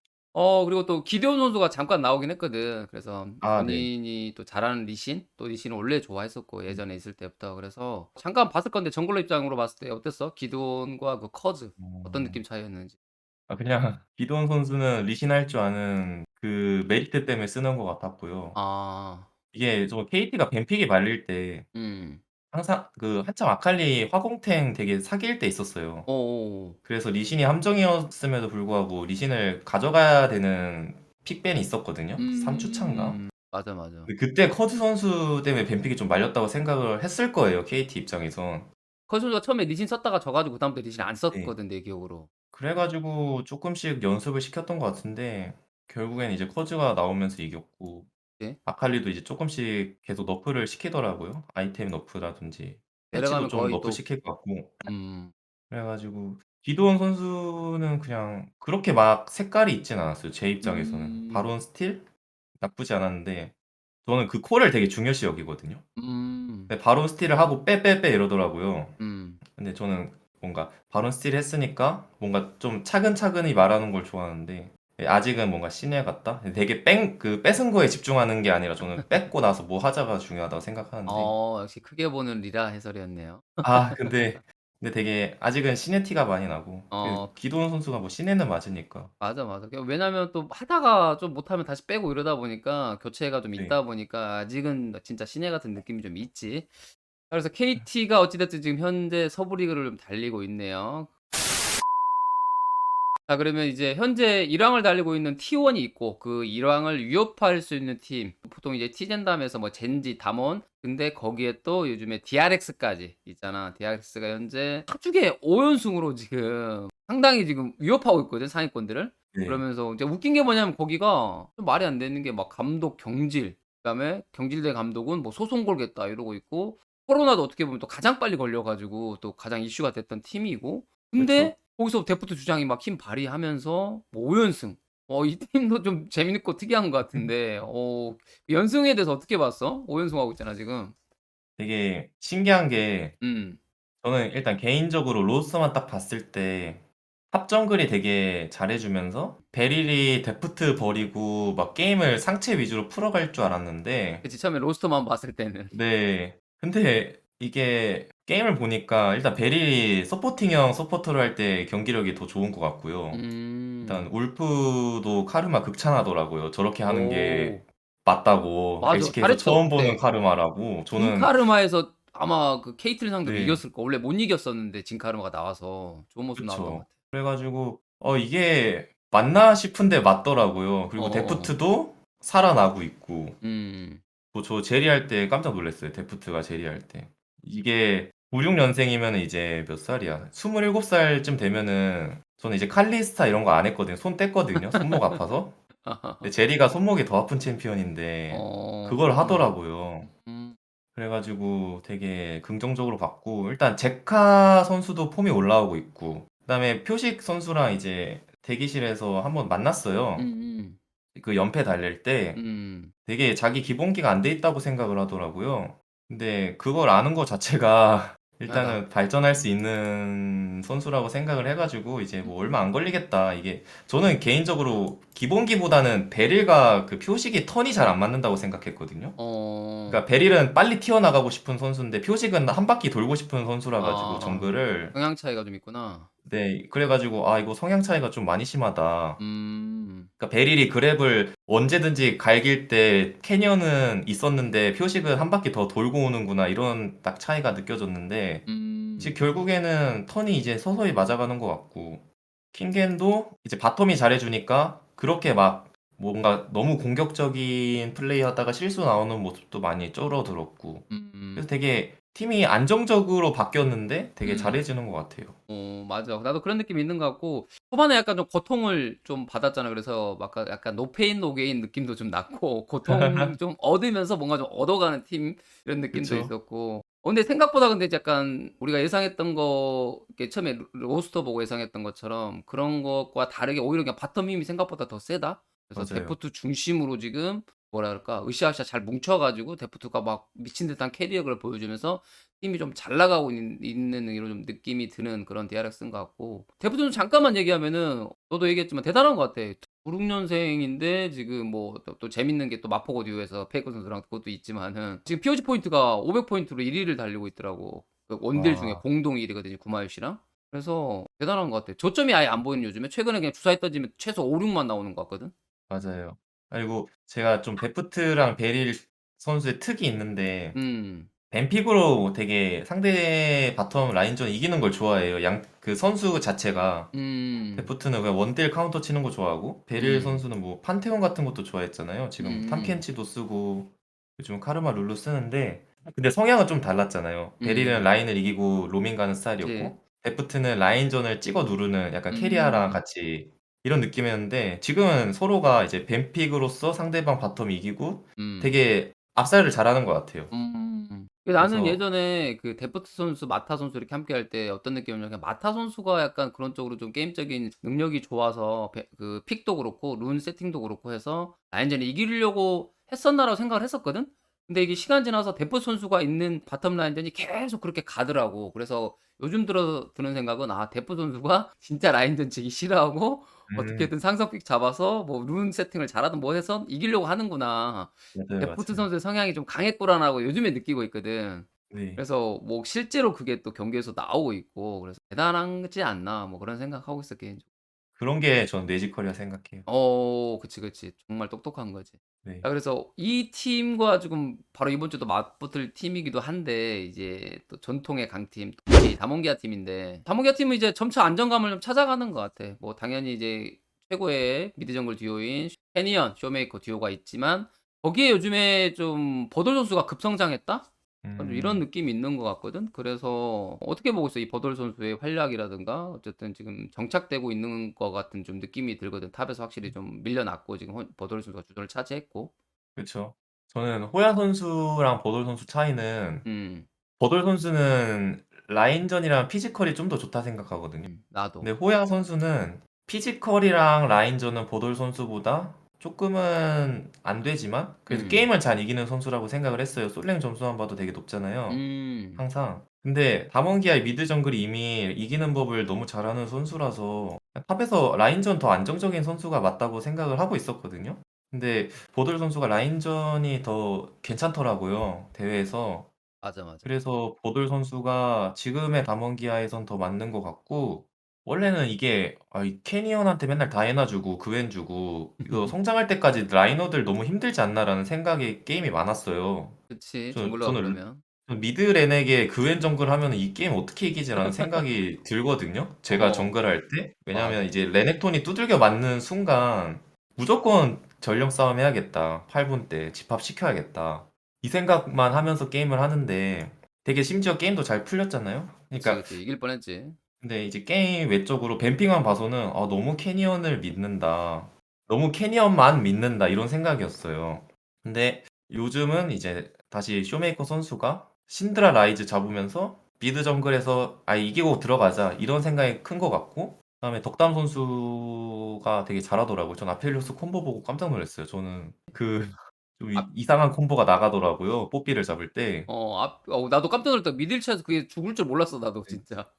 A: 그리고 또 기대온 선수가 잠깐 나오긴 했거든. 그래서
B: 아 네.
A: 본인이 또 잘하는 리신, 또 리신을 원래 좋아했었고 예전에 있을 때부터. 그래서 잠깐 봤을 건데 정글러 입장으로 봤을 때 어땠어? 기드온과 그 커즈 어떤
B: 어.
A: 느낌 차이였는지.
B: 아 그냥 기도원 선수는 리신할 줄 아는 그 메리트 때문에 쓰는 것 같았고요.
A: 아.
B: 이게 저 KT가 뱀픽이 말릴 때
A: 음.
B: 항상 한참 아칼리 화공탱 되게 사기일 때 있었어요.
A: 어어어.
B: 그래서 리신이 함정이었음에도 불구하고 리신을 가져가야 되는 픽밴이 있었거든요. 3 주차인가?
A: 맞아, 맞아.
B: 근데 그때 커즈 선수 때문에 뱀픽이 좀 말렸다고 생각을 했을 거예요, KT 입장에선.
A: 커즈 선수가 처음에 리신 썼다가 져 가지고 그다음부터 리신 안
B: 네.
A: 썼거든 내 기억으로.
B: 그래 가지고 쪼끔씩 연습을 시켰던 것 같은데 결국엔 이제 커즈가 나오면서 이겼고
A: 네.
B: 아칼리도 이제 쪼끔씩 계속 너프를 시키더라고요. 아이템 너프라든지 패치도
A: 내려가면
B: 좀
A: 거의
B: 너프
A: 또
B: 시킬 것 같고
A: 음.
B: 그래 가지고 기도원 선수는 그냥 그렇게 막 색깔이 있진 않았어요, 제 입장에서는.
A: 음.
B: 바론 스틸 나쁘지 않았는데 저는 그 콜을 되게 중요시 여기거든요.
A: 음.
B: 근데 바론 스틸을 하고 "빼, 빼, 빼." 이러더라고요.
A: 음.
B: 근데 저는 뭔가 바론 스틸 했으니까 뭔가 좀 차근차근히 말하는 걸 좋아하는데 아직은 뭔가 신예 같다? 되게 뺏은 거에 집중하는 게 아니라 저는 뺏고 나서 뭐 하자가 중요하다고 생각하는데
A: 역시 크게 보는 리라 해설이었네요.
B: 근데 되게 아직은 신예 티가 많이 나고
A: 어
B: 기도원 선수가 뭐 신예는 맞으니까.
A: 맞아, 맞아. 왜냐면 또 하다가 좀 못하면 다시 빼고 이러다 보니까 교체가 좀
B: 네.
A: 있다 보니까 아직은 진짜 신예 같은 느낌이 좀 있지. 그래서 KT가 어찌 됐든 지금 현재 서부 리그를 좀 달리고 있네요. 자 그러면 이제 현재 1 왕을 달리고 있는 T1이 있고 그 1 왕을 위협할 수 있는 팀 보통 이제 티젠담에서 뭐 젠지, 담원 근데 거기에 또 요즘에 DRX까지 있잖아. DRX가 현재 파죽의 5 연승으로 지금 상당히 지금 위협하고 있거든 상위권들을.
B: 네.
A: 그러면서 이제 웃긴 게 뭐냐면 거기가 좀 말이 안 되는 게 막 감독 경질 그다음에 경질대 감독은 뭐 "소송 걸겠다." 이러고 있고 코로나도 어떻게 보면 또 가장 빨리 걸려 가지고 또 가장 이슈가 됐던 팀이고
B: 그쵸.
A: 근데 거기서 데프트 주장이 막 힘 발휘하면서 뭐 5 연승. 이 팀도 좀 재밌고 특이한 것 같은데 연승에 대해서 어떻게 봤어? 5 연승하고 있잖아 지금.
B: 되게 신기한 게
A: 음.
B: 저는 일단 개인적으로 로스만 딱 봤을 때 탑정글이 되게 잘해 주면서 베릴이 데프트 버리고 막 게임을 상체 위주로 풀어갈 줄 알았는데
A: 그치 처음에 로스터만 봤을 때는.
B: 네. 근데 이게 게임을 보니까 일단 베릴이 서포팅형 서포터를 할 때 경기력이 더 좋은 것 같고요. 일단
A: 음.
B: 울프도 카르마 극찬하더라고요. 저렇게 하는 게
A: 오.
B: 맞다고.
A: 맞아.
B: LCK에서
A: 잘했어
B: 처음 보는
A: 그때.
B: 카르마라고. 저는
A: 진카르마에서 아마 그 케이틀린 상대로
B: 네.
A: 이겼을 거 원래 못 이겼었는데 진카르마가 나와서 좋은 모습 나왔던 것
B: 그쵸.
A: 같아.
B: 그래 가지고 이게 맞나 싶은데 맞더라고요. 그리고
A: 어어어.
B: 데프트도 살아나고 있고
A: 음.
B: 저 제리 할 때 깜짝 놀랐어요, 데프트가 제리 할 때. 이게 96 년생이면은 이제 몇 살이야? 27 살쯤 되면은 저는 이제 칼리스타 이런 거 안 했거든요. 손 뗐거든요, 손목 아파서. 근데 제리가 손목이 더 아픈 챔피언인데 그걸
A: 그렇구나.
B: 하더라고요.
A: 음.
B: 그래 가지고 되게 긍정적으로 봤고 일단 제카 선수도 폼이 올라오고 있고 그다음에 표식 선수랑 이제 대기실에서 한번 만났어요.
A: 음음.
B: 그 연패 달랠 때
A: 음.
B: 되게 자기 기본기가 안 돼 있다고 생각을 하더라고요. 근데 그걸 아는 거 자체가
A: 하다.
B: 일단은 발전할 수 있는 선수라고 생각을 해가지고 이제 뭐 얼마 안 걸리겠다. 이게 저는 개인적으로 기본기보다는 베릴과 그 표식이 턴이 잘 안 맞는다고 생각했거든요.
A: 어,
B: 그러니까 베릴은 빨리 튀어나가고 싶은 선수인데 표식은 한 바퀴 돌고 싶은 선수라 가지고
A: 아,
B: 정글을.
A: 성향 차이가 좀 있구나.
B: 네, 그래가지고 아 이거 성향 차이가 좀 많이 심하다.
A: 음,
B: 그러니까 베릴이 그랩을 언제든지 갈길 때 캐년은 있었는데 표식은 한 바퀴 더 돌고 오는구나 이런 딱 차이가 느껴졌는데 이제
A: 음,
B: 결국에는 턴이 이제 서서히 맞아가는 것 같고 킹겐도 이제 바텀이 잘해주니까 그렇게 막 뭔가 너무 공격적인 플레이 하다가 실수 나오는 모습도 많이 줄어들었고 그래서
A: 음,
B: 되게 팀이 안정적으로 바뀌었는데 되게
A: 음.
B: 잘해지는 것 같아요.
A: 맞아. 나도 그런 느낌이 있는 것 같고, 초반에 약간 좀 고통을 좀 받았잖아. 그래서 막 약간 노페인 노게인 느낌도 좀 났고, 고통 좀 얻으면서 뭔가 좀 얻어가는 팀, 이런 느낌도
B: 그쵸?
A: 있었고. 근데 생각보다 근데 약간 우리가 예상했던 거, 이렇게 처음에 로스터 보고 예상했던 것처럼 그런 것과 다르게 오히려 그냥 바텀 힘이 생각보다 더 세다? 그래서
B: 맞아요.
A: 데프트 중심으로 지금 뭐라 그럴까, 으쌰으쌰 잘 뭉쳐가지고 데프트가 막 미친 듯한 캐리어를 보여주면서 팀이 좀 잘 나가고 있는 이런 좀 느낌이 드는 그런 DRX인 것 같고 데프트는 잠깐만 얘기하면은 너도 얘기했지만 대단한 것 같아. 96년생인데 지금 뭐 또 재밌는 게 또 마포고 듀오에서 페이커 선수랑 그것도 있지만은 지금 POG 포인트가 500포인트로 1위를 달리고 있더라고. 그 원딜 중에
B: 와,
A: 공동 1위거든요. 구마유 씨랑. 그래서 대단한 것 같아. 저점이 아예 안 보이는 요즘에 최근에 그냥 주사위 떠지면 최소 5, 6만 나오는 것 같거든.
B: 맞아요. 그리고 제가 좀 데프트랑 베릴 선수의 특이 있는데
A: 음,
B: 뱀픽으로 되게 상대 바텀 라인전 이기는 걸 좋아해요. 그 선수 자체가.
A: 음,
B: 데프트는 그냥 원딜 카운터 치는 거 좋아하고 베릴
A: 음,
B: 선수는 뭐 판테온 같은 것도 좋아했잖아요. 지금
A: 음,
B: 탐켄치도 쓰고 요즘 카르마 룰루 쓰는데 근데 성향은 좀 달랐잖아요. 베릴은
A: 음,
B: 라인을 이기고 로밍 가는
A: 그치.
B: 스타일이었고 데프트는 라인전을 찍어 누르는 약간 캐리아랑
A: 음.
B: 같이 이런 느낌이었는데 지금은 서로가 이제 뱀픽으로서 상대방 바텀 이기고
A: 음.
B: 되게 압살을 잘하는 것 같아요.
A: 나는
B: 그래서
A: 예전에 그 데프트 선수, 마타 선수 이렇게 함께 할 때 어떤 느낌이냐면 그냥 마타 선수가 약간 그런 쪽으로 좀 게임적인 능력이 좋아서 그 픽도 그렇고 룬 세팅도 그렇고 해서 라인전에 이기려고 했었나라고 생각을 했었거든? 근데 이게 시간 지나서 데프트 선수가 있는 바텀 라인전이 계속 그렇게 가더라고. 그래서 요즘 들어 드는 생각은 아, 데프트 선수가 진짜 라인전 치기 싫어하고
B: 음,
A: 어떻게든 상성픽 잡아서 뭐 룬 세팅을 잘하든 뭐 해서 이기려고 하는구나.
B: 맞아요,
A: 데프트
B: 맞아요.
A: 선수의 성향이 좀 강했구나라고 요즘에 느끼고 있거든.
B: 네.
A: 그래서 뭐 실제로 그게 또 경기에서 나오고 있고 그래서 '대단하지 않나.' 뭐 그런 생각하고 있어 개인적으로.
B: 그런 게 전 뇌지컬이라 생각해요.
A: 그치, 그치. 정말 똑똑한 거지.
B: 네.
A: 그래서 이 팀과 지금 바로 이번 주도 맞붙을 팀이기도 한데 이제 또 전통의 강팀 TJ 다몬기아 팀인데 다몬기아 팀은 이제 점차 안정감을 좀 찾아가는 것 같아. 뭐 당연히 이제 최고의 미드 정글 듀오인 캐니언, 쇼메이커 듀오가 있지만 거기에 요즘에 좀 버돌 선수가 급성장했다? 좀 이런
B: 음.
A: 느낌이 있는 것 같거든. 그래서 어떻게 보고 있어? 이 버돌 선수의 활약이라든가 어쨌든 지금 정착되고 있는 것 같은 좀 느낌이 들거든. 탑에서 확실히 좀 밀려났고 지금 버돌 선수가 주도를 차지했고.
B: 그쵸. 저는 호야 선수랑 버돌 선수 차이는
A: 음,
B: 버돌 선수는 라인전이랑 피지컬이 좀 더 좋다 생각하거든요.
A: 나도.
B: 근데 호야 선수는 피지컬이랑 라인전은 버돌 선수보다 조금은 안 되지만 그래도
A: 음,
B: 게임을 잘 이기는 선수라고 생각을 했어요. 솔랭 점수만 봐도 되게 높잖아요.
A: 음,
B: 항상. 근데 다몬기아의 미드 정글이 이미 이기는 법을 너무 잘하는 선수라서 탑에서 라인전 더 안정적인 선수가 맞다고 생각을 하고 있었거든요. 근데 보들 선수가 라인전이 더 괜찮더라고요, 대회에서.
A: 맞아, 맞아.
B: 그래서 보들 선수가 지금의 다몬기아에선 더 맞는 것 같고, 원래는 이게, 이 캐니언한테 맨날 다이애나 주고, 그웬 주고, 이거 성장할 때까지 라이너들 너무 힘들지 않나라는 생각에 게임이 많았어요.
A: 그치,
B: 저,
A: 정글러가
B: 저는
A: 그러면.
B: 미드 렌에게 그웬 정글 하면 이 게임 어떻게 이기지라는 생각이 들거든요. 제가
A: 어,
B: 정글 할 때. 왜냐면
A: 맞아.
B: 이제 레넥톤이 두들겨 맞는 순간 무조건 전령 싸움 해야겠다. 8분 때 집합시켜야겠다. 이 생각만 하면서 게임을 하는데 되게 심지어 게임도 잘 풀렸잖아요.
A: 그치,
B: 그러니까
A: 그치. 이길 뻔했지.
B: 근데 이제 게임 외적으로 뱀핑만 봐서는 너무 캐니언을 믿는다. 너무 캐니언만 믿는다. 이런 생각이었어요. 근데 요즘은 이제 다시 쇼메이커 선수가 신드라 라이즈 잡으면서 미드 정글에서 이기고 들어가자 이런 생각이 큰 것 같고 그다음에 덕담 선수가 되게 잘하더라고요. 전 아펠리오스 콤보 보고 깜짝 놀랐어요. 저는 그 좀
A: 아,
B: 이상한 콤보가 나가더라고요. 뽀삐를 잡을 때.
A: 나도 깜짝 놀랐다. 미들샷에서 그게 죽을 줄 몰랐어, 나도
B: 네.
A: 진짜.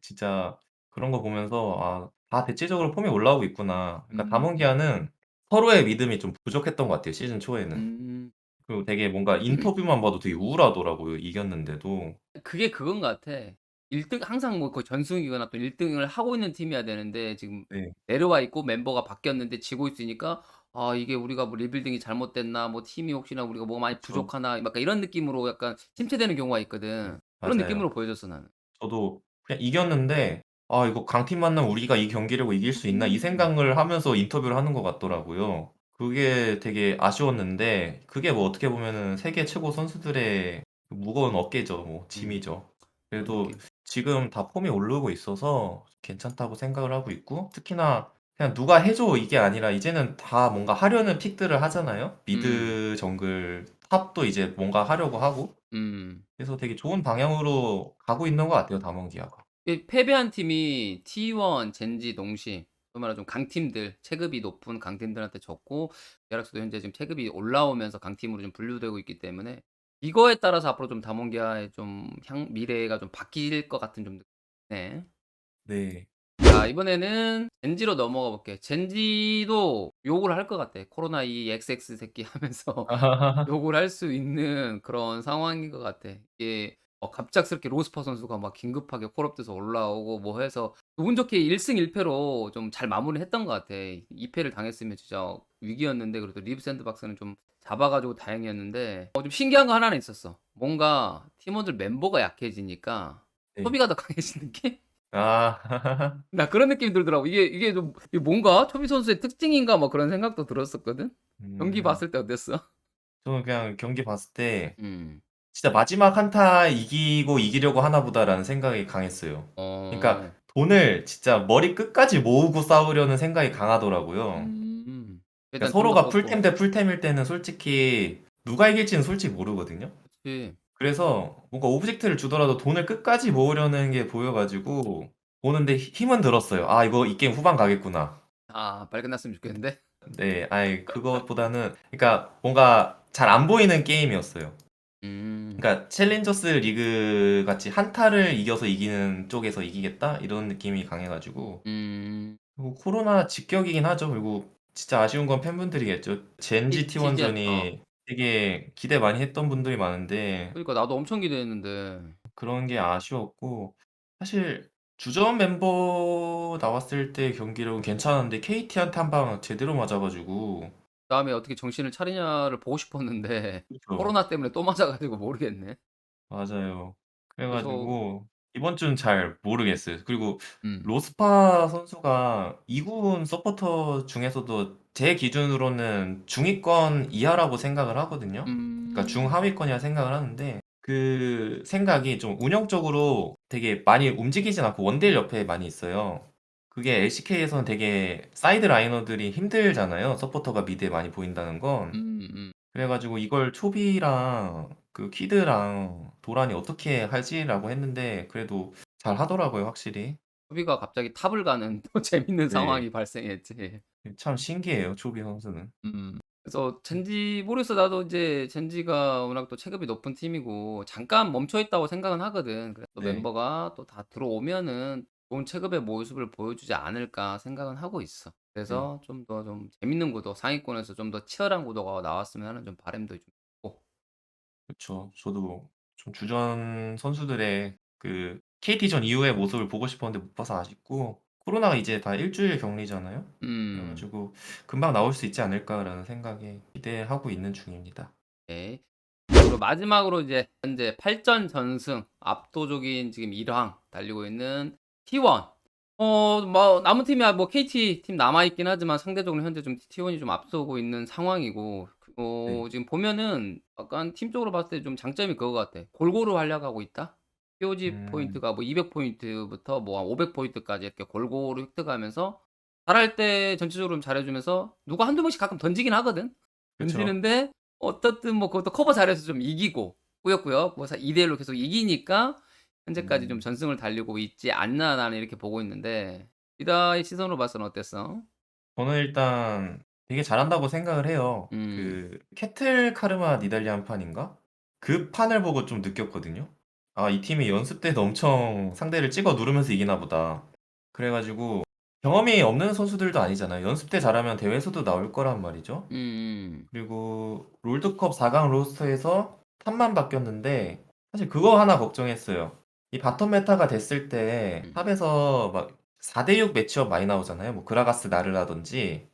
B: 진짜 그런 거 보면서 '아 다 대체적으로 폼이 올라오고 있구나.' 그러니까
A: 음.
B: 다몬기아는 서로의 믿음이 좀 부족했던 것 같아요, 시즌 초에는.
A: 음.
B: 그리고 되게 뭔가 인터뷰만 봐도 되게 우울하더라고요, 이겼는데도.
A: 그게 그건 것 같아. 1등 항상 뭐 거의 전승이거나 또 1 등을 하고 있는 팀이어야 되는데 지금
B: 네.
A: 내려와 있고 멤버가 바뀌었는데 지고 있으니까 '아 이게 우리가 뭐 리빌딩이 잘못됐나? 뭐 팀이 혹시나 우리가 뭐 많이
B: 그쵸.
A: 부족하나?' 약간 이런 느낌으로 약간 침체되는 경우가
B: 네.
A: 있거든. 그런
B: 맞아요.
A: 느낌으로 보여졌어 나는.
B: 저도 그냥 이겼는데 '아 이거 강팀 만나면 우리가 이 경기력을 이길 수 있나?' 이
A: 음.
B: 생각을 하면서 인터뷰를 하는 것 같더라고요. 그게 되게 아쉬웠는데 그게 뭐 어떻게 보면은 세계 최고 선수들의 그 무거운 어깨죠. 뭐
A: 음.
B: 짐이죠.
A: 그런
B: 그래도
A: 느낌.
B: 지금 다 폼이 오르고 있어서 괜찮다고 생각을 하고 있고 특히나 그냥 '누가 해 줘.' 이게 아니라 이제는 다 뭔가 하려는 픽들을 하잖아요.
A: 음.
B: 미드, 정글, 탑도 이제 뭔가 하려고 하고
A: 음.
B: 그래서 되게 좋은 방향으로 가고 있는 것 같아요, 다몬기아가.
A: 이 패배한 팀이 T1, 젠지, 농심 소위 말하는 좀 강팀들 체급이 높은 강팀들한테 졌고 갤럭시도 현재 지금 체급이 올라오면서 강팀으로 좀 분류되고 있기 때문에 이거에 따라서 앞으로 좀 다몬기아의 좀 미래가 좀 바뀔 것 같은 좀 네.
B: 네.
A: 자 이번에는 젠지로 넘어가 볼게요. 젠지도 욕을 할 것 같아. 코로나 이 XX 새끼 하면서 욕을 할 수 있는 그런 상황인 것 같아. 이게 갑작스럽게 로스터 선수가 막 긴급하게 콜업돼서 올라오고 뭐 해서 운 좋게 1승 1 패로 좀 잘 마무리했던 것 같아. 2 패를 당했으면 진짜 위기였는데 그래도 리브 샌드박스는 좀 잡아 가지고 다행이었는데 좀 신기한 거 하나는 있었어. 뭔가 팀원들 멤버가 약해지니까
B: 네.
A: 초비가 더 강해진 느낌?
B: 아.
A: 나 그런 느낌이 들더라고. 이게 좀 '이게 뭔가? 초비 선수의 특징인가?' 뭐 그런 생각도 들었었거든. 경기
B: 음.
A: 봤을 때 어땠어?
B: 저는 그냥 경기 봤을 때
A: 음.
B: '진짜 마지막 한타 이기고 이기려고 하나 보다.'라는 생각이 강했어요. 그러니까
A: 어.
B: 돈을 진짜 머리 끝까지 모으고 싸우려는 생각이 강하더라고요.
A: 음.
B: 그러니까
A: 일단 돈도
B: 서로가
A: 썼고.
B: 풀템 대 풀템일 때는 솔직히 누가 이길지는 솔직히 모르거든요.
A: 그치.
B: 그래서 뭔가 오브젝트를 주더라도 돈을 끝까지 모으려는 게 보여 가지고 보는데 힘은 들었어요. '아 이거 이 게임 후반 가겠구나.'
A: 빨리 끝났으면 좋겠는데.
B: 네. 아이 그것보다는 그러니까 뭔가 잘 안 보이는 게임이었어요.
A: 음.
B: 그러니까 챌린저스 리그 같이 '한타를 이겨서 이기는 쪽에서 이기겠다.' 이런 느낌이 강해 가지고
A: 음.
B: 그리고 코로나 직격이긴 하죠. 그리고 진짜 아쉬운 건 팬분들이겠죠. 젠지
A: TGN
B: T1전이 되게 기대 많이 했던 분들이 많은데
A: 그러니까 나도 엄청 기대했는데.
B: 그런 게 아쉬웠고 사실 주전 멤버 나왔을 때 경기력은 괜찮았는데 KT한테 한 방 제대로 맞아 가지고
A: 그다음에 어떻게 정신을 차리냐를 보고 싶었는데
B: 그쵸.
A: 코로나 때문에 또 맞아 가지고 모르겠네.
B: 맞아요. 그래
A: 그래서
B: 가지고 이번 주는 잘 모르겠어요. 그리고
A: 음.
B: 로스파 선수가 2 군 서포터 중에서도 제 기준으로는 중위권 이하라고 생각을 하거든요. 그러니까
A: 음.
B: 중하위권이라 생각을 하는데 그 생각이 좀 운영적으로 되게 많이 움직이진 않고 원딜 옆에 많이 있어요. 그게 LCK에서는 되게 사이드 라이너들이 힘들잖아요, 서포터가 미드에 많이 보인다는 건.
A: 음음.
B: 그래 가지고 이걸 초비랑 그 퀴드랑 도란이 어떻게 하지라고 했는데 그래도 잘하더라고요, 확실히.
A: 소비가 갑자기 탑을 가는 또 재밌는
B: 네.
A: 상황이 발생했지.
B: 참 신기해요, 초비 선수는.
A: 그래서 젠지 모르겠어. 나도 이제 젠지가 워낙 또 체급이 높은 팀이고 잠깐 멈춰 있다고 생각은 하거든. 그래서 또
B: 네.
A: 멤버가 또 다 들어오면은 좋은 체급의 모습을 보여주지 않을까 생각은 하고 있어.
B: 네.
A: 그래서 좀 더 좀 재밌는 구도, 상위권에서 좀 더 치열한 구도가 나왔으면 하는 좀 바람도 좀 있고.
B: 그쵸. 저도 좀 주전 선수들의 그 KT전 이후의 모습을 보고 싶었는데 못 봐서 아쉽고 코로나가 이제 다 1주일 격리잖아요. 그래
A: 음.
B: 가지고 '금방 나올 수 있지 않을까.'라는 생각에 기대하고 있는 중입니다.
A: 네. 그리고 마지막으로 이제 현재 8전 전승 압도적인 지금 1황 달리고 있는 T1. 뭐 남은 팀이야 뭐 KT 팀 남아 있긴 하지만 상대적으로 현재 좀 T1이 좀 앞서고 있는 상황이고
B: 네.
A: 지금 보면은 약간 팀적으로 봤을 때 좀 장점이 그거 같아. 골고루 활약하고 있다. POG
B: 음.
A: 포인트가 뭐 200 포인트부터 뭐 한 500 포인트까지 이렇게 골고루 획득하면서 잘할 때 전체적으로 좀 잘해 주면서 누가 한두 명씩 가끔 던지긴 하거든.
B: 그쵸.
A: 던지는데 어떻든 뭐 그것도 커버 잘해서 좀 이기고 꾸역꾸역 뭐 2대 1로 계속 이기니까 현재까지 좀
B: 음.
A: 전승을 달리고 있지 않나 나는 이렇게 보고 있는데 리다의 시선으로 봐서는 어땠어?
B: 저는 일단 되게 잘한다고 생각을 해요.
A: 음.
B: 그 캐틀 카르마 니달리안 판인가? 그 판을 보고 좀 느꼈거든요. 아, 이 팀이 연습 때도 엄청 상대를 찍어 누르면서 이기나 보다. 그래가지고 경험이 없는 선수들도 아니잖아요. 연습 때 잘하면 대회에서도 나올 거란 말이죠.
A: 음.
B: 그리고 롤드컵 4강 로스터에서 탑만 바뀌었는데 사실 그거 하나 걱정했어요. 이 바텀 메타가 됐을 때
A: 음.
B: 탑에서 막 4대6 매치업 많이 나오잖아요. 뭐 그라가스 나르라든지.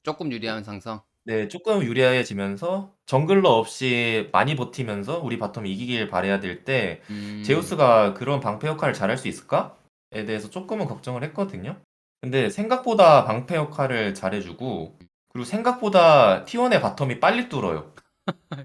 A: 조금 유리한 상성.
B: 네, 조금 유리해지면서 정글러 없이 많이 버티면서 우리 바텀 이기길 바라야 될 때
A: 음.
B: 제우스가 그런 방패 역할을 잘할 수 있을까?에 대해서 조금은 걱정을 했거든요. 근데 생각보다 방패 역할을 잘해주고 그리고 생각보다 T1의 바텀이 빨리 뚫어요.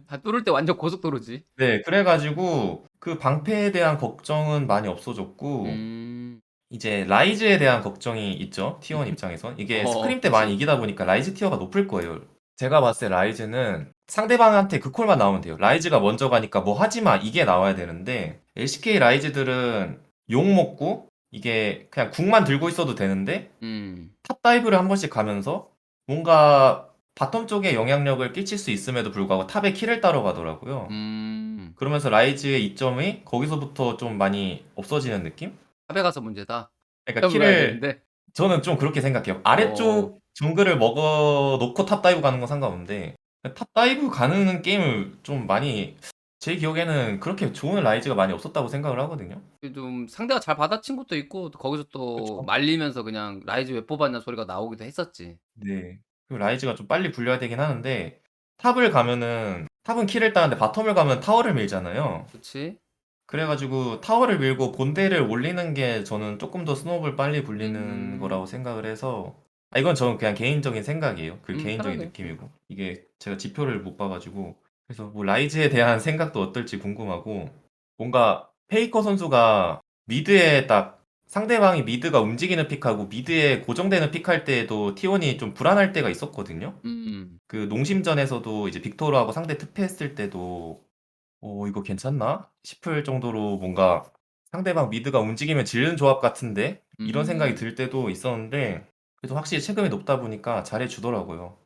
A: 다 뚫을 때 완전 고속도로지.
B: 네, 그래가지고 그 방패에 대한 걱정은 많이 없어졌고
A: 음.
B: 이제 라이즈에 대한 걱정이 있죠. T1 입장에선. 이게 스크림 때 많이
A: 그치.
B: 이기다 보니까 라이즈 티어가 높을 거예요. 제가 봤을 때 라이즈는 상대방한테 그 콜만 나오면 돼요. 라이즈가 먼저 가니까 뭐 하지 마. 이게 나와야 되는데 LCK 라이즈들은 욕 먹고 이게 그냥 궁만 들고 있어도 되는데
A: 음.
B: 탑 다이브를 한 번씩 가면서 뭔가 바텀 쪽에 영향력을 끼칠 수 있음에도 불구하고 탑에 킬을 따러 가더라고요.
A: 음.
B: 그러면서 라이즈의 이점이 거기서부터 좀 많이 없어지는 느낌?
A: 탑에 가서 문제다.
B: 그러니까
A: 탑을 가야
B: 킬을
A: 되는데.
B: 저는 좀 그렇게 생각해요.
A: 어.
B: 아래쪽 정글을 먹어 놓고 탑 다이브 가는 건 상관없는데 탑 다이브 가는 게임을 좀 많이 제 기억에는 그렇게 좋은 라이즈가 많이 없었다고 생각을 하거든요.
A: 좀 상대가 잘 받아친 것도 있고 또 거기서 또
B: 그쵸?
A: 말리면서 그냥 "라이즈 왜 뽑았냐." 소리가 나오기도 했었지.
B: 네. 그 라이즈가 좀 빨리 굴려야 되긴 하는데 탑을 가면은 탑은 킬을 따는데 바텀을 가면 타워를 밀잖아요.
A: 그치?
B: 그래 가지고 타워를 밀고 본대를 올리는 게 저는 조금 더 스노우를 빨리 굴리는
A: 음.
B: 거라고 생각을 해서 이건 저는 그냥 개인적인 생각이에요. 그 개인적인
A: 편하게.
B: 느낌이고. 이게 제가 지표를 못 봐 가지고. 그래서 뭐 라이즈에 대한 생각도 어떨지 궁금하고 뭔가 페이커 선수가 미드에 딱 상대방이 미드가 움직이는 픽하고 미드에 고정되는 픽할 때에도 T1이 좀 불안할 때가 있었거든요.
A: 음.
B: 그 농심전에서도 이제 빅토르하고 상대 특패했을 때도 이거 괜찮나? 싶을 정도로 뭔가 상대방 미드가 움직이면 지르는 조합 같은데? 이런 생각이
A: 음.
B: 들 때도 있었는데 그래도 확실히 체급이 높다 보니까 잘해주더라고요.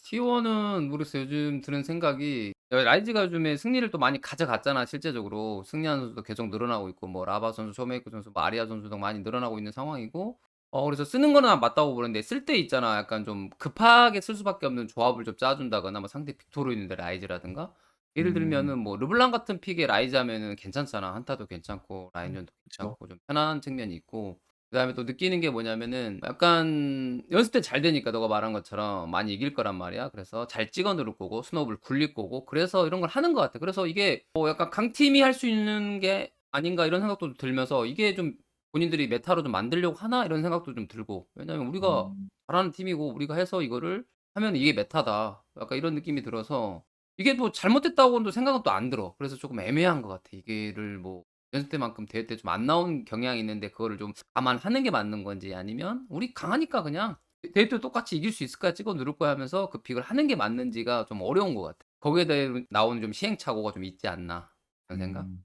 A: T1은 모르겠어요. 요즘 드는 생각이 라이즈가 요즘에 승리를 또 많이 가져갔잖아 실제적으로. 승리하는 선수도 계속 늘어나고 있고 뭐 라바 선수, 쇼메이커 선수, 뭐 아리아 선수 등 많이 늘어나고 있는 상황이고 그래서 쓰는 거는 맞다고 보는데 쓸 때 있잖아 약간 좀 급하게 쓸 수밖에 없는 조합을 좀 짜 준다거나 뭐 상대 빅토르 있는데 라이즈라든가 예를
B: 음.
A: 들면은 뭐 르블랑 같은 픽에 라이즈 하면은 괜찮잖아. 한타도 괜찮고 라인전도
B: 그쵸.
A: 괜찮고 좀 편한 측면이 있고 그다음에 또 느끼는 게 뭐냐면은 약간 연습 때 잘 되니까 너가 말한 것처럼 많이 이길 거란 말이야. 그래서 잘 찍어 누를 거고 스노우볼 굴릴 거고 그래서 이런 걸 하는 것 같아. 그래서 이게 약간 '강팀이 할 수 있는 게 아닌가.' 이런 생각도 들면서 '이게 좀 본인들이 메타로 좀 만들려고 하나?' 이런 생각도 좀 들고 왜냐면 우리가
B: 음.
A: 잘하는 팀이고 우리가 해서 이거를 하면 '이게 메타다.' 약간 이런 느낌이 들어서 이게 뭐 잘못됐다고는 생각은 또 안 들어. 그래서 조금 애매한 것 같아. 이게를 뭐 연습 때만큼 대회 때 좀 안 나온 경향이 있는데 그거를 좀 감안하는 게 맞는 건지 아니면 '우리 강하니까 그냥 대회 때 똑같이 이길 수 있을 거야. 찍어 누를 거야.' 하면서 그 픽을 하는 게 맞는지가 좀 어려운 것 같아. 거기에 대해 나오는 좀 시행착오가 좀 있지 않나 그런 생각?
B: 음.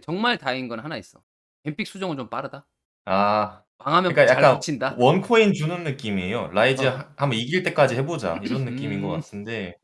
A: 정말 다행인 건 하나 있어. 뱀픽 수정은 좀 빠르다.
B: 아.
A: 망하면
B: 그러니까
A: 잘
B: 약간
A: 붙인다.
B: 원코인 주는 느낌이에요. 라이즈
A: 어.
B: 한번 이길 때까지 해 보자 이런 느낌인 것
A: 음.
B: 같은데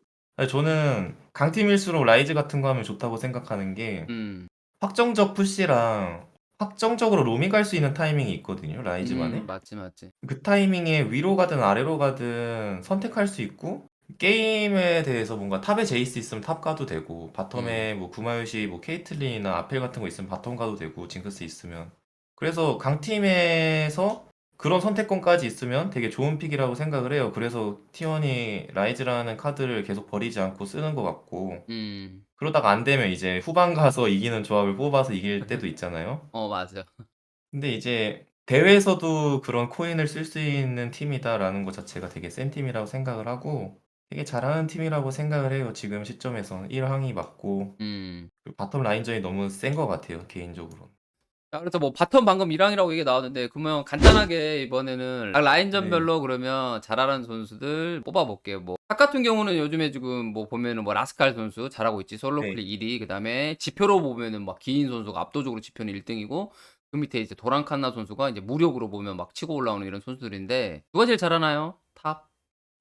B: 저는 강팀일수록 라이즈 같은 거 하면 좋다고 생각하는 게
A: 음.
B: 확정적 푸시랑 확정적으로 로밍 갈 수 있는 타이밍이 있거든요, 라이즈만의.
A: 맞지, 맞지.
B: 그 타이밍에 위로 가든 아래로 가든 선택할 수 있고 게임에 대해서 뭔가 탑에 제이스 있으면 탑 가도 되고
A: 음.
B: 바텀에 뭐 구마유시 뭐 케이틀린이나 아펠 같은 거 있으면 바텀 가도 되고 징크스 있으면 그래서 강팀에서 그런 선택권까지 있으면 되게 좋은 픽이라고 생각을 해요. 그래서 T1이 라이즈라는 카드를 계속 버리지 않고 쓰는 것 같고
A: 음.
B: 그러다가 안 되면 이제 후반 가서 이기는 조합을 뽑아서 이길 때도 있잖아요.
A: 맞아.
B: 근데 이제 대회에서도 그런 코인을 쓸 수 있는 팀이다라는 것 자체가 되게 센 팀이라고 생각을 하고 되게 잘하는 팀이라고 생각을 해요. 지금 시점에서는 1항이 맞고
A: 음.
B: 그리고 바텀 라인전이 너무 센 것 같아요, 개인적으로.
A: 자 그래서 뭐 바텀 방금 1항이라고 얘기 나왔는데 그러면 간단하게 이번에는 각
B: 네.
A: 라인전별로 그러면 잘하는 선수들 뽑아 볼게요. 뭐 탑 같은 경우는 요즘에 지금 뭐 보면은 뭐 라스칼 선수 잘하고 있지. 솔로
B: 네.
A: 클릭 1 위. 그다음에 지표로 보면은 막 기인 선수가 압도적으로 지표는 1 등이고 그 밑에 이제 도란칸나 선수가 이제 무력으로 보면 막 치고 올라오는 이런 선수들인데 누가 제일 잘하나요? 탑?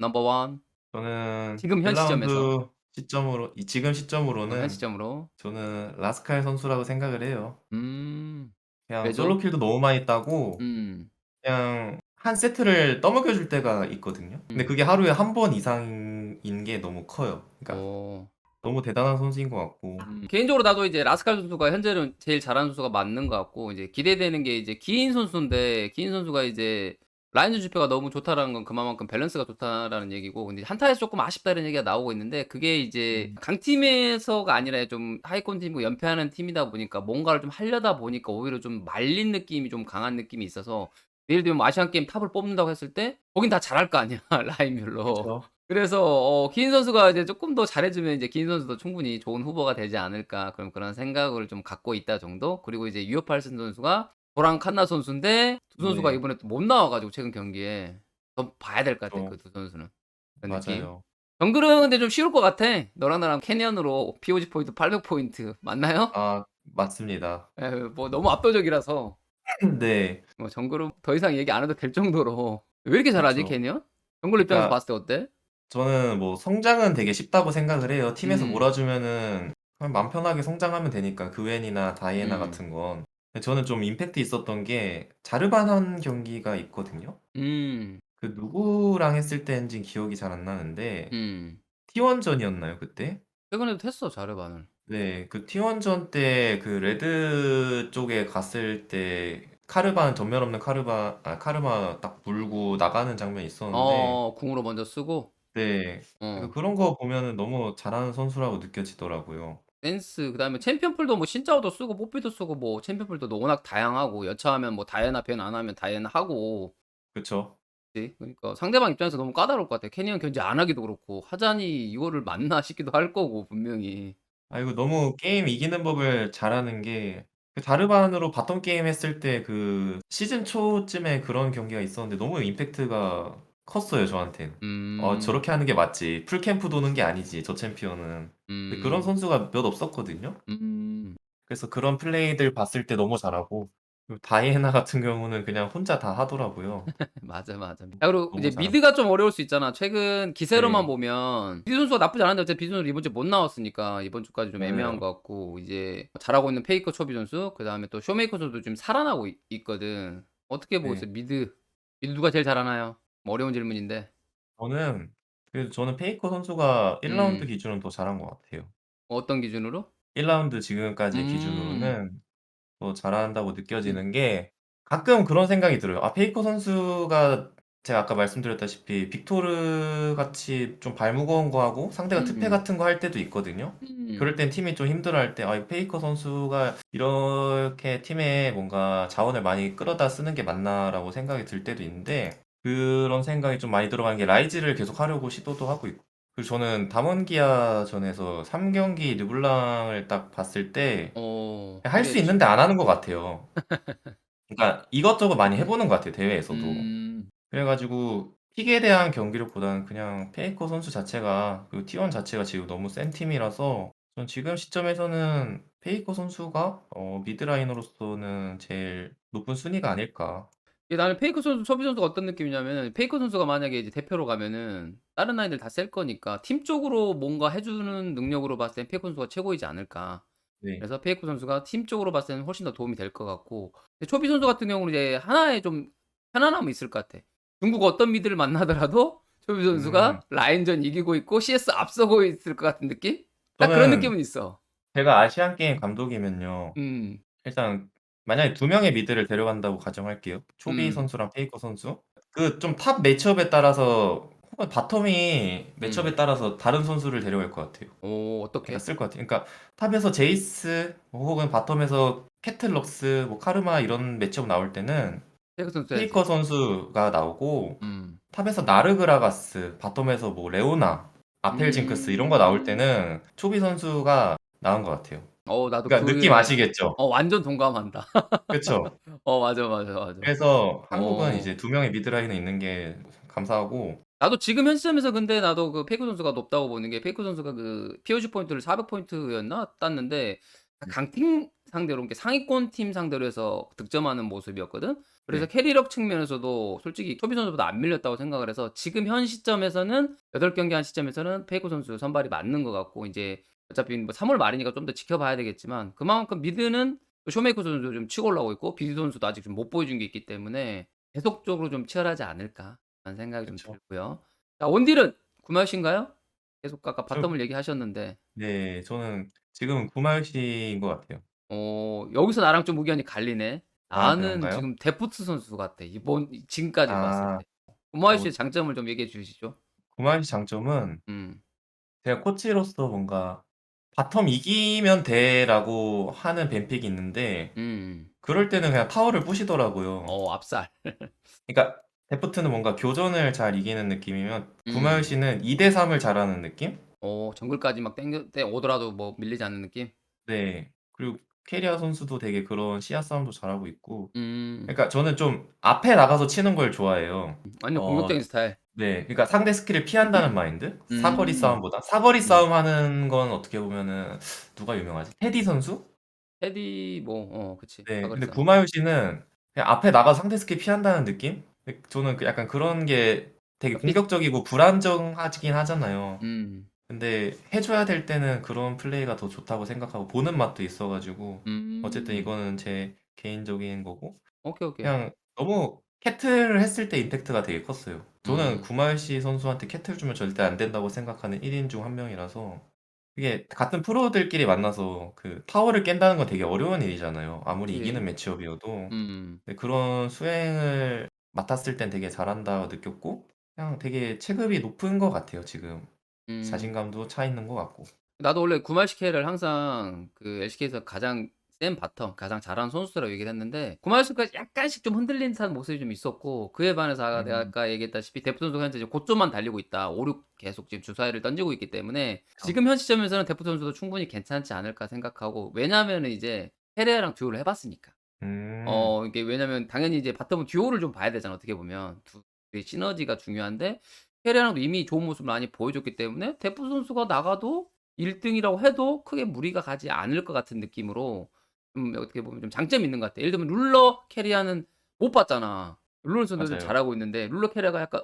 A: 넘버 원.
B: 저는
A: 지금 현 시점에서.
B: 1라운드 시점으로 지금
A: 현
B: 시점으로는
A: 시점으로.
B: 저는 라스칼 선수라고 생각을 해요.
A: 음.
B: 그냥 솔로
A: 왜죠?
B: 킬도 너무 많이 따고
A: 음.
B: 그냥 한 세트를 떠먹여 줄 때가 있거든요. 근데
A: 음.
B: 그게 하루에 한 번 이상인 게 너무 커요. 그러니까
A: 어.
B: 너무 대단한 선수인 것 같고.
A: 개인적으로 나도 이제 라스칼 선수가 현재는 제일 잘하는 선수가 맞는 것 같고 이제 기대되는 게 이제 기인 선수인데 기인 선수가 이제 라인전 지표가 너무 좋다라는 건 그만큼 밸런스가 좋다라는 얘기고 근데 한타에서 조금 아쉽다는 얘기가 나오고 있는데 그게 이제
B: 음.
A: 강팀에서가 아니라 좀 하위권 팀이고 연패하는 팀이다 보니까 뭔가를 좀 하려다 보니까 오히려 좀 말린 느낌이 좀 강한 느낌이 있어서 예를 들면 뭐 아시안 게임 탑을 뽑는다고 했을 때 거긴 다 잘할 거 아니야 라인별로.
B: 그쵸.
A: 그래서 기인 선수가 이제 쪼끔 더 잘해주면 이제 기인 선수도 충분히 좋은 후보가 되지 않을까 그런 생각을 좀 갖고 있다 정도. 그리고 이제 유효팔슨 선수가 저랑 칸나 선수인데 두 선수가
B: 네.
A: 이번에 또 못 나와 가지고 최근 경기에 더 봐야 될 것 같아
B: 저
A: 그 두 선수는. 그런 느낌.
B: 맞아요.
A: 정글은 근데 좀 쉬울 것 같아. 너랑 나랑 캐니언으로 POG 포인트 800 포인트 맞나요?
B: 아 맞습니다.
A: 예 뭐 너무 압도적이라서
B: 네.
A: 뭐 정글은 더 이상 얘기 안 해도 될 정도로 왜 이렇게 잘하지
B: 그쵸.
A: 캐니언? 정글 입장에서
B: 그러니까
A: 봤을 때 어때?
B: 저는 뭐 성장은 되게 쉽다고 생각을 해요. 팀에서
A: 음.
B: 몰아주면은 그냥 맘 편하게 성장하면 되니까 그웬이나 다이애나
A: 음.
B: 같은 건. 근데 저는 좀 임팩트 있었던 게 자르반 경기가 있거든요.
A: 음.
B: 그 누구랑 했을 때인진 기억이 잘 안 나는데
A: 음.
B: T1전이었나요 그때?
A: 최근에도 했어 자르반을.
B: 네. 그 T1전 때 그 레드 쪽에 갔을 때 카르반 전면 없는 카르마 딱 물고 나가는 장면이 있었는데
A: 궁으로 먼저 쓰고
B: 네.
A: 어
B: 그런 거 보면은 너무 잘하는 선수라고 느껴지더라고요.
A: 댄스 그다음에 챔피언풀도 뭐 신짜오도 쓰고 뽀삐도 쓰고 뭐 챔피언풀도 워낙 다양하고 여차하면 뭐 다이애나 벤 안 하면 다이애나 하고
B: 그쵸?
A: 그치? 그러니까 상대방 입장에서 너무 까다로울 것 같아. 캐니언 견제 안 하기도 그렇고 '하자니 이거를 맞나?' 싶기도 할 거고 분명히.
B: 아 이거 너무 게임 이기는 법을 잘하는 게 그 다르반으로 바텀 게임 했을 때 그 시즌 초쯤에 그런 경기가 있었는데 너무 임팩트가 컸어요 저한텐.
A: 음.
B: 저렇게 하는 게 맞지. 풀캠프 도는 게 아니지 저 챔피언은. 근데 그런
A: 음.
B: 선수가 몇 없었거든요.
A: 음.
B: 그래서 그런 플레이들 봤을 때 너무 잘하고 그리고 다이애나 같은 경우는 그냥 혼자 다 하더라고요.
A: 맞아, 맞아. 야 그리고
B: 너무
A: 이제
B: 잘합니다.
A: 미드가 좀 어려울 수 있잖아. 최근 기세로만
B: 네.
A: 보면 비드 선수가 나쁘지 않은데 어차피 비드 선수 이번 주에 못 나왔으니까 이번 주까지 좀 애매한
B: 맞아요.
A: 것 같고 이제 잘하고 있는 페이커 초비 선수 그다음에 또 쇼메이커 선수도 지금 살아나고 있거든. 어떻게 보고
B: 네.
A: 있어요? 미드 누가 제일 잘하나요? 뭐 어려운 질문인데.
B: 저는 저는 페이커 선수가 1 라운드
A: 음.
B: 기준으로 더 잘한 것 같아요.
A: 어떤 기준으로?
B: 1 라운드 지금까지
A: 음.
B: 기준으로는 더 잘한다고 느껴지는 게 가끔 그런 생각이 들어요. 페이커 선수가 제가 아까 말씀드렸다시피 빅토르 같이 좀 발 무거운 거 하고 상대가 특패
A: 음.
B: 같은 거 할 때도 있거든요.
A: 음.
B: 그럴 땐 팀이 좀 힘들어할 때 이 페이커 선수가 이렇게 팀에 뭔가 자원을 많이 끌어다 쓰는 게 맞나.'라고 생각이 들 때도 있는데 그런 생각이 좀 많이 들어가는 게 라이즈를 계속 하려고 시도도 하고 있고 그리고 저는 담원기아전에서 3 경기 르블랑을 딱 봤을 때 할 수
A: 캐리했지.
B: 있는데 안 하는 것 같아요. 그러니까 이것저것 많이 해 보는 것 같아요, 대회에서도.
A: 음.
B: 그래 가지고 픽에 대한 경기력보다는 그냥 페이커 선수 자체가 그 T1 자체가 지금 너무 센 팀이라서 전 지금 시점에서는 페이커 선수가 미드라이너로서는 제일 높은 순위가 아닐까.
A: 나는 페이커 선수 초비 선수가 어떤 느낌이냐면은 페이커 선수가 만약에 이제 대표로 가면은 다른 라인들 다 셀 거니까 팀 쪽으로 뭔가 해 주는 능력으로 봤을 땐 페이커 선수가 최고이지 않을까.
B: 네.
A: 그래서 페이커 선수가 팀 쪽으로 봤을 때는 훨씬 더 도움이 될 것 같고 근데 초비 선수 같은 경우는 이제 하나의 좀 편안함이 있을 것 같아. 중국 어떤 미드를 만나더라도 초비
B: 음.
A: 선수가 라인전 이기고 있고 CS 앞서고 있을 것 같은 느낌? 딱 그런
B: 저는
A: 느낌은 있어.
B: 제가 아시안 게임 감독이면요.
A: 음.
B: 일단 만약에 2 명의 미드를 데려간다고 가정할게요. 초비
A: 음.
B: 선수랑 페이커 선수. 그 좀 탑 매치업에 따라서 혹은 바텀이
A: 음.
B: 매치업에 따라서 다른 선수를 데려갈 것 같아요. 그러니까
A: 어떻게?
B: 쓸 것 같아요. 그러니까 탑에서 제이스 뭐 혹은 바텀에서 캐틀럭스 뭐 카르마 이런 매치업 나올 때는
A: 페이커 선수
B: 페이커
A: 써야지.
B: 선수가 나오고
A: 음.
B: 탑에서 나르그라가스, 바텀에서 뭐 레오나, 아펠 징크스 이런 거 나올
A: 음.
B: 때는 초비 선수가 나은 것 같아요.
A: 나도
B: 그러니까 느낌
A: 그에
B: 아시겠죠?
A: 완전 동감한다.
B: 그쵸?
A: 맞아, 맞아, 맞아.
B: 그래서 한국은
A: 어.
B: 이제 2 명의 미드라인에 있는 게 감사하고
A: 나도 지금 현 시점에서 근데 나도 그 페이커 선수가 높다고 보는 게 페이커 선수가 그 POG 포인트를 400 포인트였나 땄는데
B: 네.
A: 강팀 상대로 이렇게 상위권 팀 상대로 해서 득점하는 모습이었거든. 그래서
B: 네.
A: 캐리력 측면에서도 솔직히 초비 선수보다 안 밀렸다고 생각을 해서 지금 현 시점에서는 8경기 한 시점에서는 페이커 선수 선발이 맞는 것 같고 이제 어차피 뭐 3월 말이니까 좀 더 지켜봐야 되겠지만 그만큼 미드는 쇼메이커 선수도 좀 치고 올라오고 있고 비디 선수도 아직 좀 못 보여준 게 있기 때문에 계속적으로 좀 치열하지 않을까라는 생각이 좀
B: 그쵸.
A: 들고요. 자 원딜은 구마유신가요? 계속 아까
B: 저
A: 바텀을 얘기하셨는데
B: 네. 저는 지금은 구마유시인 것 같아요.
A: 여기서 나랑 좀 의견이 갈리네.
B: 아
A: 나는
B: 그런가요?
A: 지금 데프트 선수 같아. 지금까지 봤을
B: 아
A: 때. 구마유
B: 어
A: 씨의 장점을 좀 얘기해 주시죠.
B: 구마유시 장점은
A: 음.
B: 제가 코치로서 뭔가 '바텀 이기면 돼.'라고 하는 뱀픽이 있는데
A: 음.
B: 그럴 때는 그냥 타워를 부시더라고요.
A: 압살.
B: 그러니까 데프트는 뭔가 교전을 잘 이기는 느낌이면
A: 음.
B: 구마유시는 2대 3을 잘하는 느낌?
A: 정글까지 막 땡겨 오더라도 뭐 밀리지 않는 느낌?
B: 네. 그리고 캐리아 선수도 되게 그런 시야 싸움도 잘하고 있고
A: 음.
B: 그러니까 저는 좀 앞에 나가서 치는 걸 좋아해요.
A: 완전
B: 어
A: 공격적인 스타일.
B: 네. 그러니까 상대 스킬을 피한다는 마인드? 사거리
A: 음.
B: 싸움보다. 사거리
A: 음.
B: 싸움하는 건 어떻게 보면은 누가 유명하지? 테디 선수?
A: 테디 뭐 그치.
B: 네.
A: 사거리
B: 근데
A: 싸움.
B: 구마유시는 그냥 앞에 나가서 상대 스킬 피한다는 느낌? 저는 약간 그런 게 되게
A: 아 비
B: 공격적이고 불안정하긴 하잖아요.
A: 음.
B: 근데 해 줘야 될 때는 그런 플레이가 더 좋다고 생각하고 보는 맛도 있어 가지고 어쨌든
A: 음.
B: 이거는 제 개인적인 거고
A: 오케이, 오케이.
B: 그냥 너무 캐틀을 했을 때 임팩트가 되게 컸어요. 저는
A: 음.
B: 구마유시 선수한테 캐틀 주면 절대 안 된다고 생각하는 1인 중 한 명이라서 이게 같은 프로들끼리 만나서 그 타워를 깬다는 건 되게 어려운 일이잖아요, 아무리 이기는
A: 그치.
B: 매치업이어도.
A: 음.
B: 근데 그런 수행을 맡았을 땐 되게 잘한다 느꼈고 그냥 되게 체급이 높은 것 같아요, 지금.
A: 음.
B: 자신감도 차 있는 것 같고.
A: 나도 원래 구말시케를 항상 그 LCK에서 가장 센 바텀, 가장 잘하는 선수라고 얘기를 했는데 구말시케가 약간씩 좀 흔들리는 듯한 모습이 좀 있었고 그에 반해서 내가
B: 음.
A: 아까 얘기했다시피 데프트 선수가 현재 이제 고점만 달리고 있다. 5, 6 계속 지금 주사위를 던지고 있기 때문에
B: 그쵸.
A: 지금 현 시점에서는 데프트 선수도 충분히 괜찮지 않을까 생각하고 왜냐면은 이제 페레랑 듀오를 해봤으니까.
B: 음.
A: 이게 왜냐면 당연히 이제 바텀은 듀오를 좀 봐야 되잖아 어떻게 보면. 둘의 시너지가 중요한데 페레랑도 이미 좋은 모습을 많이 보여줬기 때문에 데프트 선수가 나가도 1 등이라고 해도 크게 무리가 가지 않을 것 같은 느낌으로 좀 어떻게 보면 좀 장점이 있는 것 같아. 예를 들면 룰러 캐리하는 못 봤잖아. 룰러 선수들
B: 맞아요.
A: 잘하고 있는데 룰러 캐리가 약간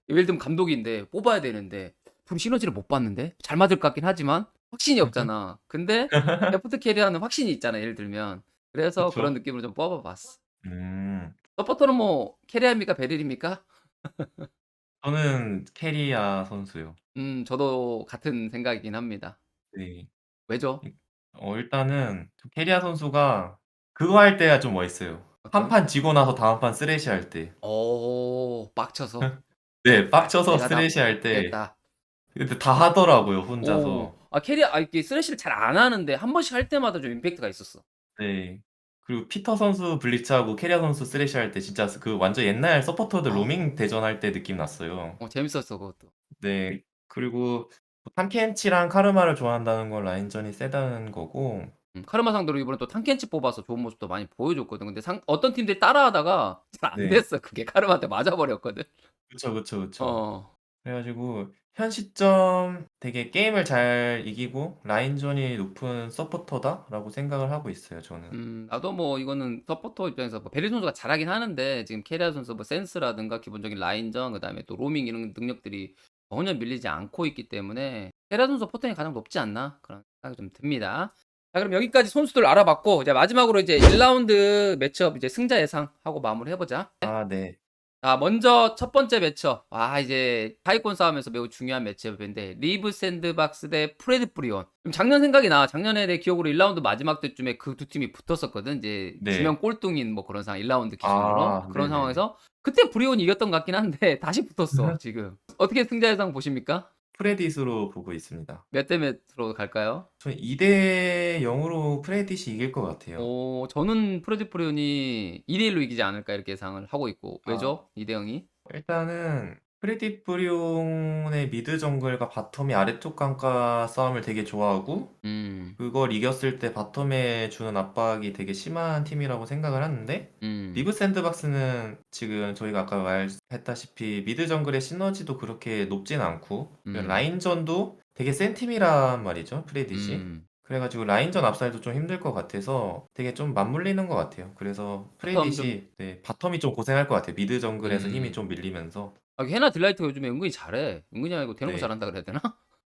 A: 예를 들면 감독인데 뽑아야 되는데 둘이 시너지를 못 봤는데 잘 맞을 것 같긴 하지만 확신이 없잖아. 근데 데프트 캐리하는 확신이 있잖아 예를 들면. 그래서 그런
B: 그쵸.
A: 느낌으로 좀 뽑아 봤어.
B: 음.
A: 서포터는 뭐 캐리합니까 베릴입니까?
B: 저는 캐리아 선수요.
A: 저도 같은 생각이긴 합니다.
B: 네.
A: 왜죠?
B: 이 일단은 좀 캐리아 선수가 그거 할 때가 좀 멋있어요. 한
A: 어떤?
B: 판 지고 나서 다음 판 쓰레시 할 때.
A: 빡쳐서
B: 네. 빡쳐서
A: 내가 다
B: 쓰레시 할 때
A: 포기했다.
B: 근데 다 하더라고요,
A: 오.
B: 혼자서.
A: 이게 스레시를 잘 안 하는데 한 번씩 할 때마다 좀 임팩트가 있었어.
B: 네. 그리고 피터 선수 블리츠하고 캐리아 선수 쓰레시 할 때 진짜 그 완전 옛날 서포터들
A: 아.
B: 로밍 대전할 때 느낌 났어요.
A: 재밌었어 그것도.
B: 네. 그리고 뭐 탐켄치랑 카르마를 좋아한다는 건 라인전이 세다는 거고
A: 카르마 상대로 이번에 또 탕켄치 뽑아서 좋은 모습도 많이 보여줬거든. 근데 어떤 팀들이 따라하다가 잘 안
B: 네.
A: 됐어. 그게 카르마한테 맞아 버렸거든.
B: 그쵸, 그쵸, 그쵸.
A: 어.
B: 그래 가지고 현 시점 되게 게임을 잘 이기고 라인전이 높은 서포터다라고 생각을 하고 있어요, 저는.
A: 나도 뭐 이거는 서포터 입장에서 뭐 베리 선수가 잘하긴 하는데 지금 캐리아 선수 뭐 센스라든가 기본적인 라인전 그다음에 또 로밍 이런 능력들이 전혀 밀리지 않고 있기 때문에 캐리아 선수 포텐이 가장 높지 않나 그런 생각이 좀 듭니다. 자 그럼 여기까지 선수들 알아봤고 이제 마지막으로 이제 1라운드 매치업 이제 승자 예상하고 마무리해 보자.
B: 아 네.
A: 먼저 첫 번째 매치업. 이제 하위권 싸움에서 매우 중요한 매치업인데 리브 샌드박스 대 프레드 프리온. 좀 작년 생각이 나. 작년에 내 기억으로 1라운드 마지막 때쯤에 그 두 팀이 붙었었거든. 이제
B: 네.
A: 주면 꼴등인 뭐 그런 상황 1라운드 기준으로.
B: 아
A: 그런
B: 네네네.
A: 상황에서 그때 프리온이 이겼던 것 같긴 한데 다시 붙었어 지금. 어떻게 승자 예상 보십니까?
B: 프레딧으로 보고 있습니다.
A: 몇 대 몇으로 갈까요?
B: 저는 2대 0 으로 프레딧이 이길 것 같아요.
A: 저는 프레드 프리온이 2대 1로 이기지 않을까 이렇게 예상을 하고 있고.
B: 아
A: 왜죠? 2대 0이?
B: 일단은 프레딧 브리온의 미드 정글과 바텀이 아래쪽 강가 싸움을 되게 좋아하고
A: 음.
B: 그걸 이겼을 때 바텀에 주는 압박이 되게 심한 팀이라고 생각을 하는데
A: 음.
B: 리브 샌드박스는 지금 저희가 아까 말했다시피 미드 정글의 시너지도 그렇게 높진 않고 그리고
A: 음.
B: 라인전도 되게 센 팀이란 말이죠, 프레딧이.
A: 음.
B: 그래가지고 라인전 압살도 좀 힘들 것 같아서 되게 좀 맞물리는 것 같아요. 그래서
A: 바텀 좀
B: 프레딧이 네, 바텀이 좀 고생할 것 같아요. 미드 정글에서 힘이
A: 음.
B: 좀 밀리면서.
A: 헤나 딜라이트가 요즘에 은근히 잘해. 은근히 아니고 대놓고
B: 네.
A: 잘한다 그래야 되나?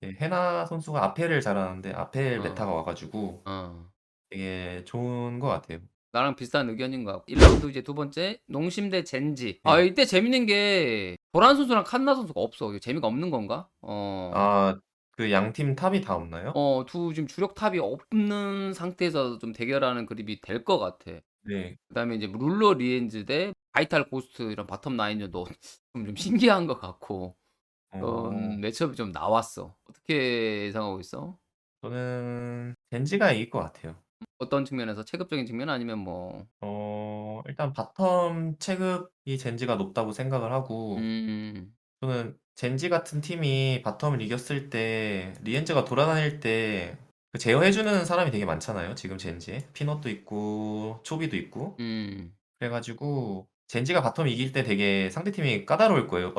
B: 네, 해나 선수가 아펠을 잘하는데 아펠 메타가
A: 어.
B: 와가지고
A: 어.
B: 되게 좋은 것 같아요.
A: 나랑 비슷한 의견인 것 같고 1라운드 이제 두 번째 농심 대 젠지.
B: 네.
A: 이때 재밌는 게 도란 선수랑 칸나 선수가 없어. 이거 재미가 없는 건가?
B: 아, 그 양 팀 탑이 다 없나요?
A: 두 지금 주력 탑이 없는 상태에서 좀 대결하는 그림이 될 것 같아.
B: 네.
A: 그다음에 이제 룰러 리엔즈 대 바이탈 고스트 이런 바텀 라인전도 좀 신기한 것 같고
B: 어,
A: 매치업이 좀 나왔어. 어떻게 예상하고 있어?
B: 저는 젠지가 이길 것 같아요.
A: 어떤 측면에서 체급적인 측면 아니면 뭐
B: 일단 바텀 체급이 젠지가 높다고 생각을 하고,
A: 음.
B: 저는 젠지 같은 팀이 바텀을 이겼을 때, 리엔즈가 돌아다닐 때, 그 제어해주는 사람이 되게 많잖아요. 지금 젠지에. 피넛도 있고, 초비도 있고.
A: 음.
B: 그래가지고, 젠지가 바텀 이길 때 되게 상대팀이 까다로울 거예요.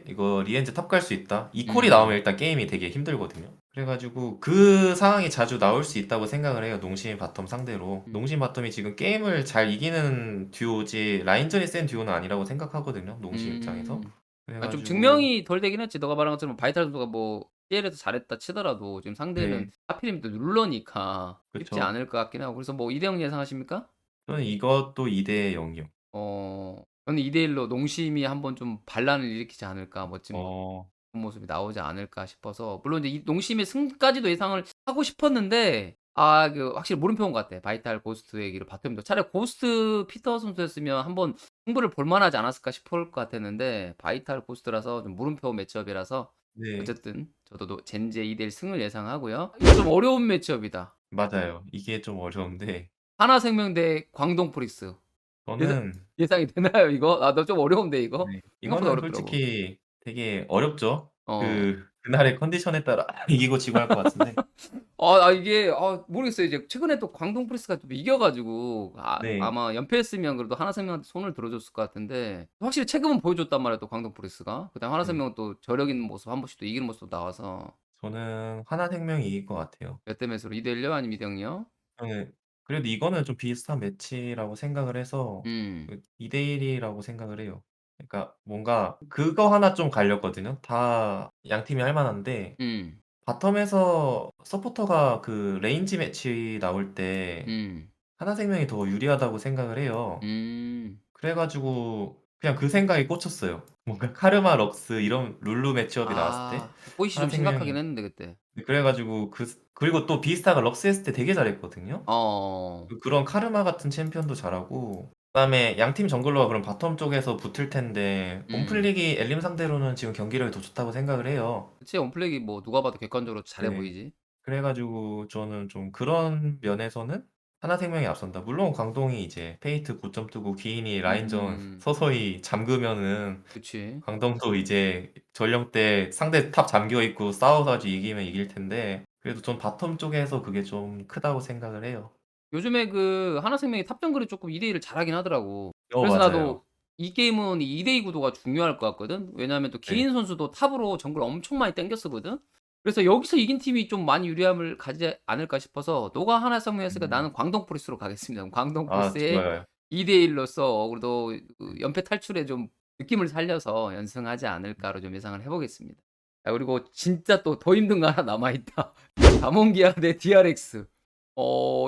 B: 이거 리엔즈 탑 갈 수 있다. 이 콜이 나오면
A: 음.
B: 일단 게임이 되게 힘들거든요. 그래가지고, 그 상황이 자주 나올 수 있다고 생각을 해요. 농심 바텀 상대로.
A: 음.
B: 농심 바텀이 지금 게임을 잘 이기는 듀오지, 라인전이 센 듀오는 아니라고 생각하거든요. 농심 입장에서.
A: 음. 좀
B: 그래가지고,
A: 증명이 덜 되긴 했지. 너가 말한 것처럼 바이탈 선수가 뭐 CL에서 잘했다 치더라도 지금 상대는
B: 네,
A: 하필이면 또 룰러니까 쉽지
B: 그쵸.
A: 않을 것 같긴 하고 그래서 뭐 2대 0 예상하십니까?
B: 저는 이것도 2대 0이요.
A: 저는 2대 1로 농심이 한번 좀 반란을 일으키지 않을까 멋진
B: 어,
A: 모습이 나오지 않을까 싶어서 물론 이제 이 농심의 승까지도 예상을 하고 싶었는데 확실히 물음표인 것 같아. 바이탈 고스트 얘기를 바텀도 차라리 고스트 피터 선수였으면 한번 승부를 볼 만하지 않았을까 싶을 것 같았는데 바이탈 고스트라서 좀 물음표 매치업이라서
B: 네,
A: 어쨌든 저도 젠지의 2대 1 승을 예상하고요. 이거 좀 어려운 매치업이다.
B: 맞아요. 이게 좀 어려운데,
A: 하나생명 대 광동 프릭스. 예상
B: 저는,
A: 예상이 되나요 이거? 너 좀 어려운데 이거?
B: 네,
A: 생각보다
B: 이거는
A: 어렵더라고.
B: 솔직히 되게 어렵죠.
A: 어.
B: 그날의 컨디션에 따라 이기고 지고 할 것 같은데,
A: 이게 모르겠어요. 이제 최근에 또 광동 프레스가 좀 이겨 가지고
B: 네,
A: 아마 연패했으면 그래도 하나생명한테 손을 들어줬을 것 같은데 확실히 체급은 보여줬단 말이야 또 광동 프레스가. 그다음에
B: 네.
A: 하나생명은 또 저력 있는 모습 한 번씩 또 이기는 모습도 나와서
B: 저는 하나생명이 이길 것 같아요.
A: 몇 대 몇으로 2대 1요? 아니면 2대 0이요?
B: 저는, 그래도 이거는 좀 비슷한 매치라고 생각을 해서,
A: 음.
B: 2대 1이라고 생각을 해요. 그러니까 뭔가 그거 하나 좀 갈렸거든요. 다 양 팀이 할 만한데,
A: 음.
B: 바텀에서 서포터가 그 레인지 매치 나올 때
A: 음.
B: 하나생명이 더 유리하다고 생각을 해요.
A: 음.
B: 그래가지고 그냥 그 생각이 꽂혔어요. 뭔가 카르마 럭스 이런 룰루 매치업이 나왔을 때
A: 보이시 좀 심각하긴
B: 하나생명이
A: 했는데 그때.
B: 그래가지고 그리고 또 비스타가 럭스 했을 때 되게 잘했거든요.
A: 어어.
B: 그런 카르마 같은 챔피언도 잘하고 그다음에 양팀 정글러가 그럼 바텀 쪽에서 붙을 텐데
A: 음.
B: 온플릭이 엘림 상대로는 지금 경기력이 더 좋다고 생각을 해요.
A: 그치. 온플레이 뭐 누가 봐도 객관적으로 잘해
B: 네.
A: 보이지.
B: 그래가지고 저는 좀 그런 면에서는 하나생명이 앞선다. 물론 광동이 이제 페이트 고점 뜨고 기인이 라인전
A: 음.
B: 서서히 잠그면은
A: 그치.
B: 광동도 이제 전령때 상대 탑 잠겨 있고 싸워가지고 이기면 이길 텐데 그래도 전 바텀 쪽에서 그게 좀 크다고 생각을 해요.
A: 요즘에 하나생명이 탑 정글이 조금 2대 1을 잘하긴 하더라고. 그래서
B: 맞아요.
A: 나도 이 게임은 2대 2 구도가 중요할 것 같거든. 왜냐하면 또
B: 네.
A: 기인 선수도 탑으로 정글 엄청 많이 땡겼었거든. 그래서 여기서 이긴 팀이 좀 많이 유리함을 가지지 않을까 싶어서 너가 하나생명이었으니까
B: 음.
A: 나는 광동 프리스로 가겠습니다. 광동
B: 아,
A: 프리스의
B: 좋아요.
A: 2대 1로서 그래도 연패 탈출에 좀 느낌을 살려서 연승하지 않을까로 좀 예상을 해 보겠습니다. 그리고 진짜 또 더 힘든 거 하나 남아 있다. 다몬기아 대 DRX.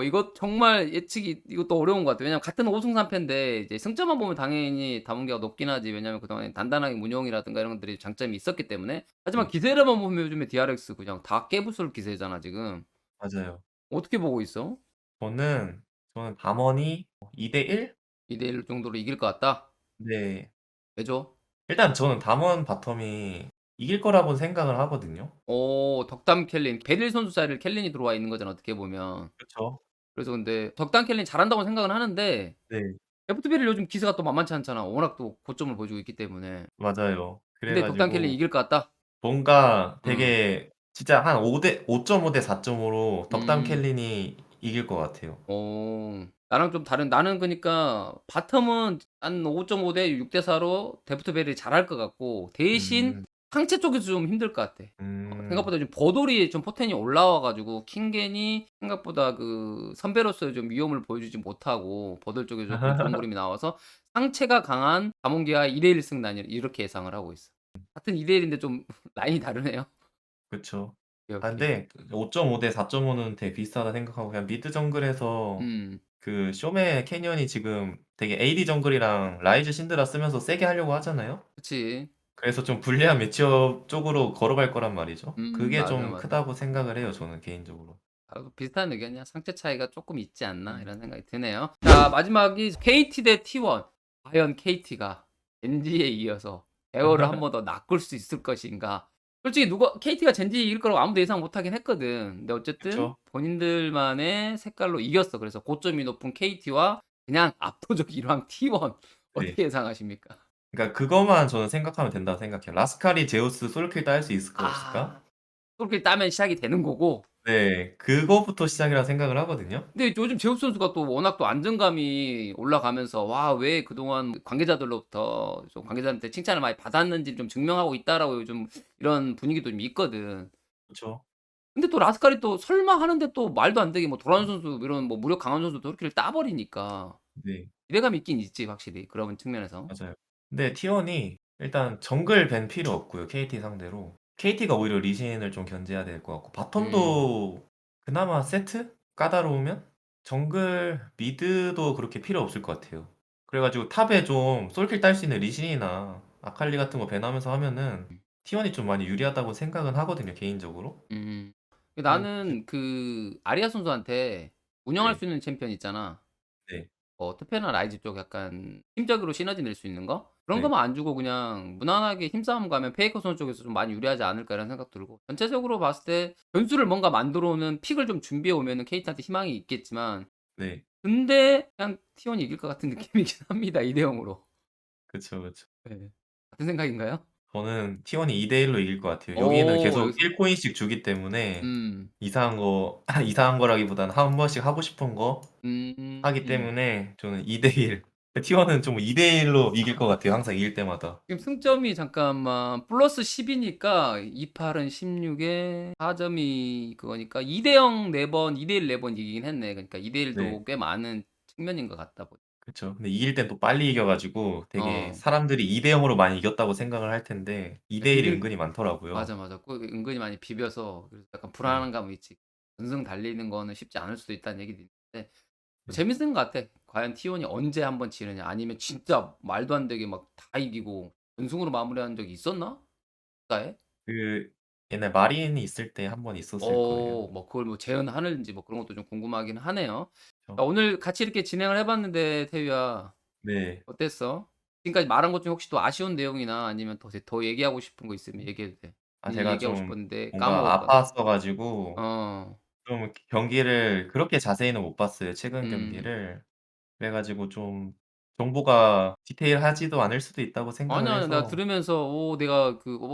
A: 이거 정말 예측이 이것도 어려운 것 같아요. 왜냐면 같은 5 승 3 패인데 이제 승점만 보면 당연히 다문기가 높긴 하지. 왜냐면 그동안에 단단하게 운영이라든가 이런 것들이 장점이 있었기 때문에. 하지만
B: 네.
A: 기세로만 보면 요즘에 DRX 그냥 다 깨부술 기세잖아 지금.
B: 맞아요.
A: 어떻게 보고 있어?
B: 저는 저는 담원이 2대 1?
A: 2대1 정도로 이길 것 같다?
B: 네.
A: 왜죠?
B: 일단 저는 담원 바텀이 이길 거라고 생각을 하거든요.
A: 덕담 켈린 베릴 선수 자리를 켈린이 들어와 있는 거잖아 어떻게 보면.
B: 그쵸?
A: 그래서 근데 덕담 켈린 잘한다고 생각은 하는데
B: 네.
A: 데프트 베릴 요즘 기세가 또 만만치 않잖아. 워낙 또 고점을 보여주고 있기 때문에.
B: 맞아요.
A: 근데 덕담 켈린
B: 그래가지고
A: 이길 것 같다?
B: 뭔가
A: 음.
B: 되게 진짜 한 5.5 대 4.5로 덕담
A: 음.
B: 캘린이 이길 것 같아요.
A: 나랑 좀 다른 나는 그니까 바텀은 한 5.5 대 6 대 4로 데프트 베릴이 잘할 것 같고 대신
B: 음.
A: 상체 쪽에서 좀 힘들 것 같아.
B: 음.
A: 생각보다 좀 버돌이 좀 포텐이 올라와 가지고 킹겐이 생각보다 그 선배로서의 좀 위험을 보여주지 못하고 버돌 쪽에 조금 좋은 그림이 나와서 상체가 강한 담원기아 2대 1 승단 이렇게 예상을 하고 있어. 같은 2대 1 인데 좀 라인이 다르네요.
B: 그쵸.
A: 오케이,
B: 아
A: 오케이.
B: 근데 5.5 대 4.5는 되게 비슷하다 생각하고 그냥 미드 정글에서
A: 음.
B: 그 쇼메 캐니언이 지금 되게 AD 정글이랑 라이즈 신드라 쓰면서 세게 하려고 하잖아요.
A: 그치.
B: 그래서 좀 불리한 매치업 쪽으로 걸어갈 거란 말이죠. 그게
A: 맞아,
B: 좀
A: 맞아.
B: 크다고 생각을 해요, 저는 개인적으로.
A: 나도 비슷한 의견이야. '상체 차이가 쪼끔 있지 않나.'
B: 음.
A: 이런 생각이 드네요. 자 마지막이 KT 대 T1. 과연 KT가 젠지에 이어서 대어를 한 번 더 낚을 수 있을 것인가. 솔직히 누가 KT가 젠지 이길 거라고 아무도 예상 못 하긴 했거든. 근데 어쨌든
B: 그쵸.
A: 본인들만의 색깔로 이겼어. 그래서 고점이 높은 KT와 그냥 압도적 일왕 T1
B: 네.
A: 어떻게 예상하십니까?
B: 그러니까 그것만 저는 생각하면 된다고 생각해요. 라스칼이 제우스 솔킬 딸 수 있을까 없을까?
A: 아. 솔킬 따면 시작이 되는 거고
B: 네. 그거부터 시작이라고 생각을 하거든요.
A: 근데 요즘 제우스 선수가 또 워낙 또 안정감이 올라가면서 와 왜 그동안 관계자들로부터 좀 관계자한테 칭찬을 많이 받았는지 좀 증명하고 있다라고 요즘 이런 분위기도 좀 있거든.
B: 그쵸.
A: 근데 또 라스칼이 또 설마 하는데 또 말도 안 되게 뭐 도란 선수 이런 뭐 무력 강한 선수도 이렇게 따 버리니까
B: 네.
A: 기대감이 있긴 있지 확실히 그런 측면에서.
B: 맞아요. 근데 T1이 일단 정글 밴 필요 없고요, KT 상대로. KT가 오히려 리신을 좀 견제해야 될 것 같고
A: 음.
B: 바텀도 그나마 세트? 까다로우면? 정글 미드도 그렇게 필요 없을 것 같아요. 그래 가지고 탑에 좀 솔킬 딸 수 있는 리신이나 아칼리 같은 거 밴하면서 하면은 T1이 좀 많이 유리하다고 생각은 하거든요, 개인적으로.
A: 음.
B: 네.
A: 나는 그 아리아 선수한테 운영할
B: 네.
A: 수 있는 챔피언 있잖아.
B: 네.
A: 특패나 라이즈 쪽 약간 팀적으로 시너지 낼 수 있는 거? 그런
B: 네.
A: 거만 안 주고 그냥 무난하게 힘싸움 가면 페이커 선수 쪽에서 좀 많이 유리하지 않을까 이런 생각 들고 전체적으로 봤을 때 변수를 뭔가 만들어 오는 픽을 좀 준비해 오면은 KT한테 희망이 있겠지만
B: 네.
A: 근데 그냥 T1이 이길 것 같은 느낌이긴 합니다. 2대 0으로.
B: 그쵸, 그쵸.
A: 네. 같은 생각인가요?
B: 저는 T1이 2대 1로 이길 것 같아요. 여기는 계속
A: 여기서
B: 1 코인씩 주기 때문에
A: 음.
B: 이상한 거 이상한 거라기보다는 한 번씩 하고 싶은 거 하기
A: 음.
B: 때문에 저는 2대 1. T1은 좀 2대 1로 이길 것 같아요, 항상 이길 때마다.
A: 지금 승점이 잠깐만 플러스 10 이니까 28은 16에 4 점이 그거니까 2대 0 4 번, 2대 1 4번 이기긴 했네. 그러니까 2대
B: 네.
A: 1도 꽤 많은 측면인 것 같다 보니.
B: 그쵸. 근데 이길 땐 또 빨리 이겨 가지고 되게
A: 어.
B: 사람들이 2대 0으로 많이 이겼다고 생각을 할 텐데 2대 1이
A: 비빌
B: 은근히 많더라고요.
A: 맞아, 맞아. 꼭 은근히 많이 비벼서 그래서 약간
B: 네.
A: 불안한 감이 있지. 전승 달리는 거는 쉽지 않을 수도 있다는 얘기도 있는데
B: 네.
A: 재밌는 것 같아. 과연 T1이 언제 한번 지느냐 아니면 진짜 말도 안 되게 막 다 이기고 전승으로 마무리한 적이 있었나? 국가에?
B: 그 옛날 마린이 있을 때 한 번 있었을 거예요.
A: 뭐 그걸 뭐 재현하는지 뭐 그런 것도 좀 궁금하긴 하네요.
B: 그쵸.
A: 자 오늘 같이 이렇게 진행을 해 봤는데 태유야
B: 네.
A: 어땠어? 지금까지 말한 것 중에 혹시 또 아쉬운 내용이나 아니면 더 얘기하고 싶은 거 있으면 얘기해도 돼.
B: 아
A: 분명히
B: 제가
A: 얘기하고
B: 좀
A: 싶었는데
B: 뭔가
A: 까먹었거나.
B: 아팠어 가지고
A: 어.
B: 좀 경기를 그렇게 자세히는 못 봤어요, 최근
A: 음.
B: 경기를. 그래 가지고 좀 정보가 디테일하지도 않을 수도 있다고 생각을
A: 아니야, 아니야. 내가
B: 해서
A: 들으면서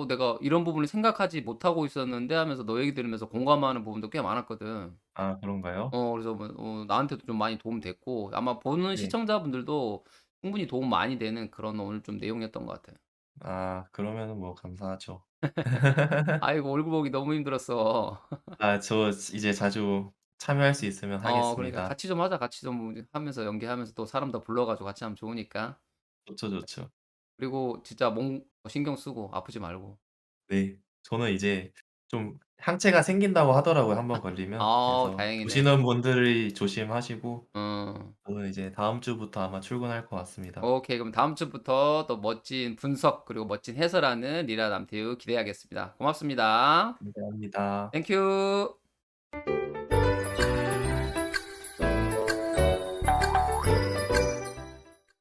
A: 내가 이런 부분을 생각하지 못하고 있었는데 하면서 너 얘기 들으면서 공감하는 부분도 꽤 많았거든.
B: 아 그런가요?
A: 그래서 뭐 나한테도 좀 많이 도움 됐고 아마 보는
B: 네.
A: 시청자분들도 충분히 도움 많이 되는 그런 오늘 좀 내용이었던 것 같아요.
B: 아 그러면은 뭐 감사하죠.
A: 아이고 얼굴 보기 너무 힘들었어.
B: 아 저 이제 자주 참여할 수 있으면
A: 그러니까
B: 하겠습니다.
A: 같이 좀 하자. 같이 좀 하면서 연기하면서 또 사람 더 불러 가지고 같이 하면 좋으니까.
B: 좋죠, 좋죠.
A: 그리고 진짜 몸 신경 쓰고 아프지 말고.
B: 네. 저는 이제 좀 항체가 생긴다고 하더라고요, 한 번 걸리면. 그래서
A: 다행이네.
B: 보시는 분들이 조심하시고
A: 어.
B: 저는 이제 다음 주부터 아마 출근할 것 같습니다.
A: 오케이. 그럼 다음 주부터 또 멋진 분석 그리고 멋진 해설하는 리라 남태우 기대하겠습니다. 고맙습니다.
B: 감사합니다.
A: 땡큐.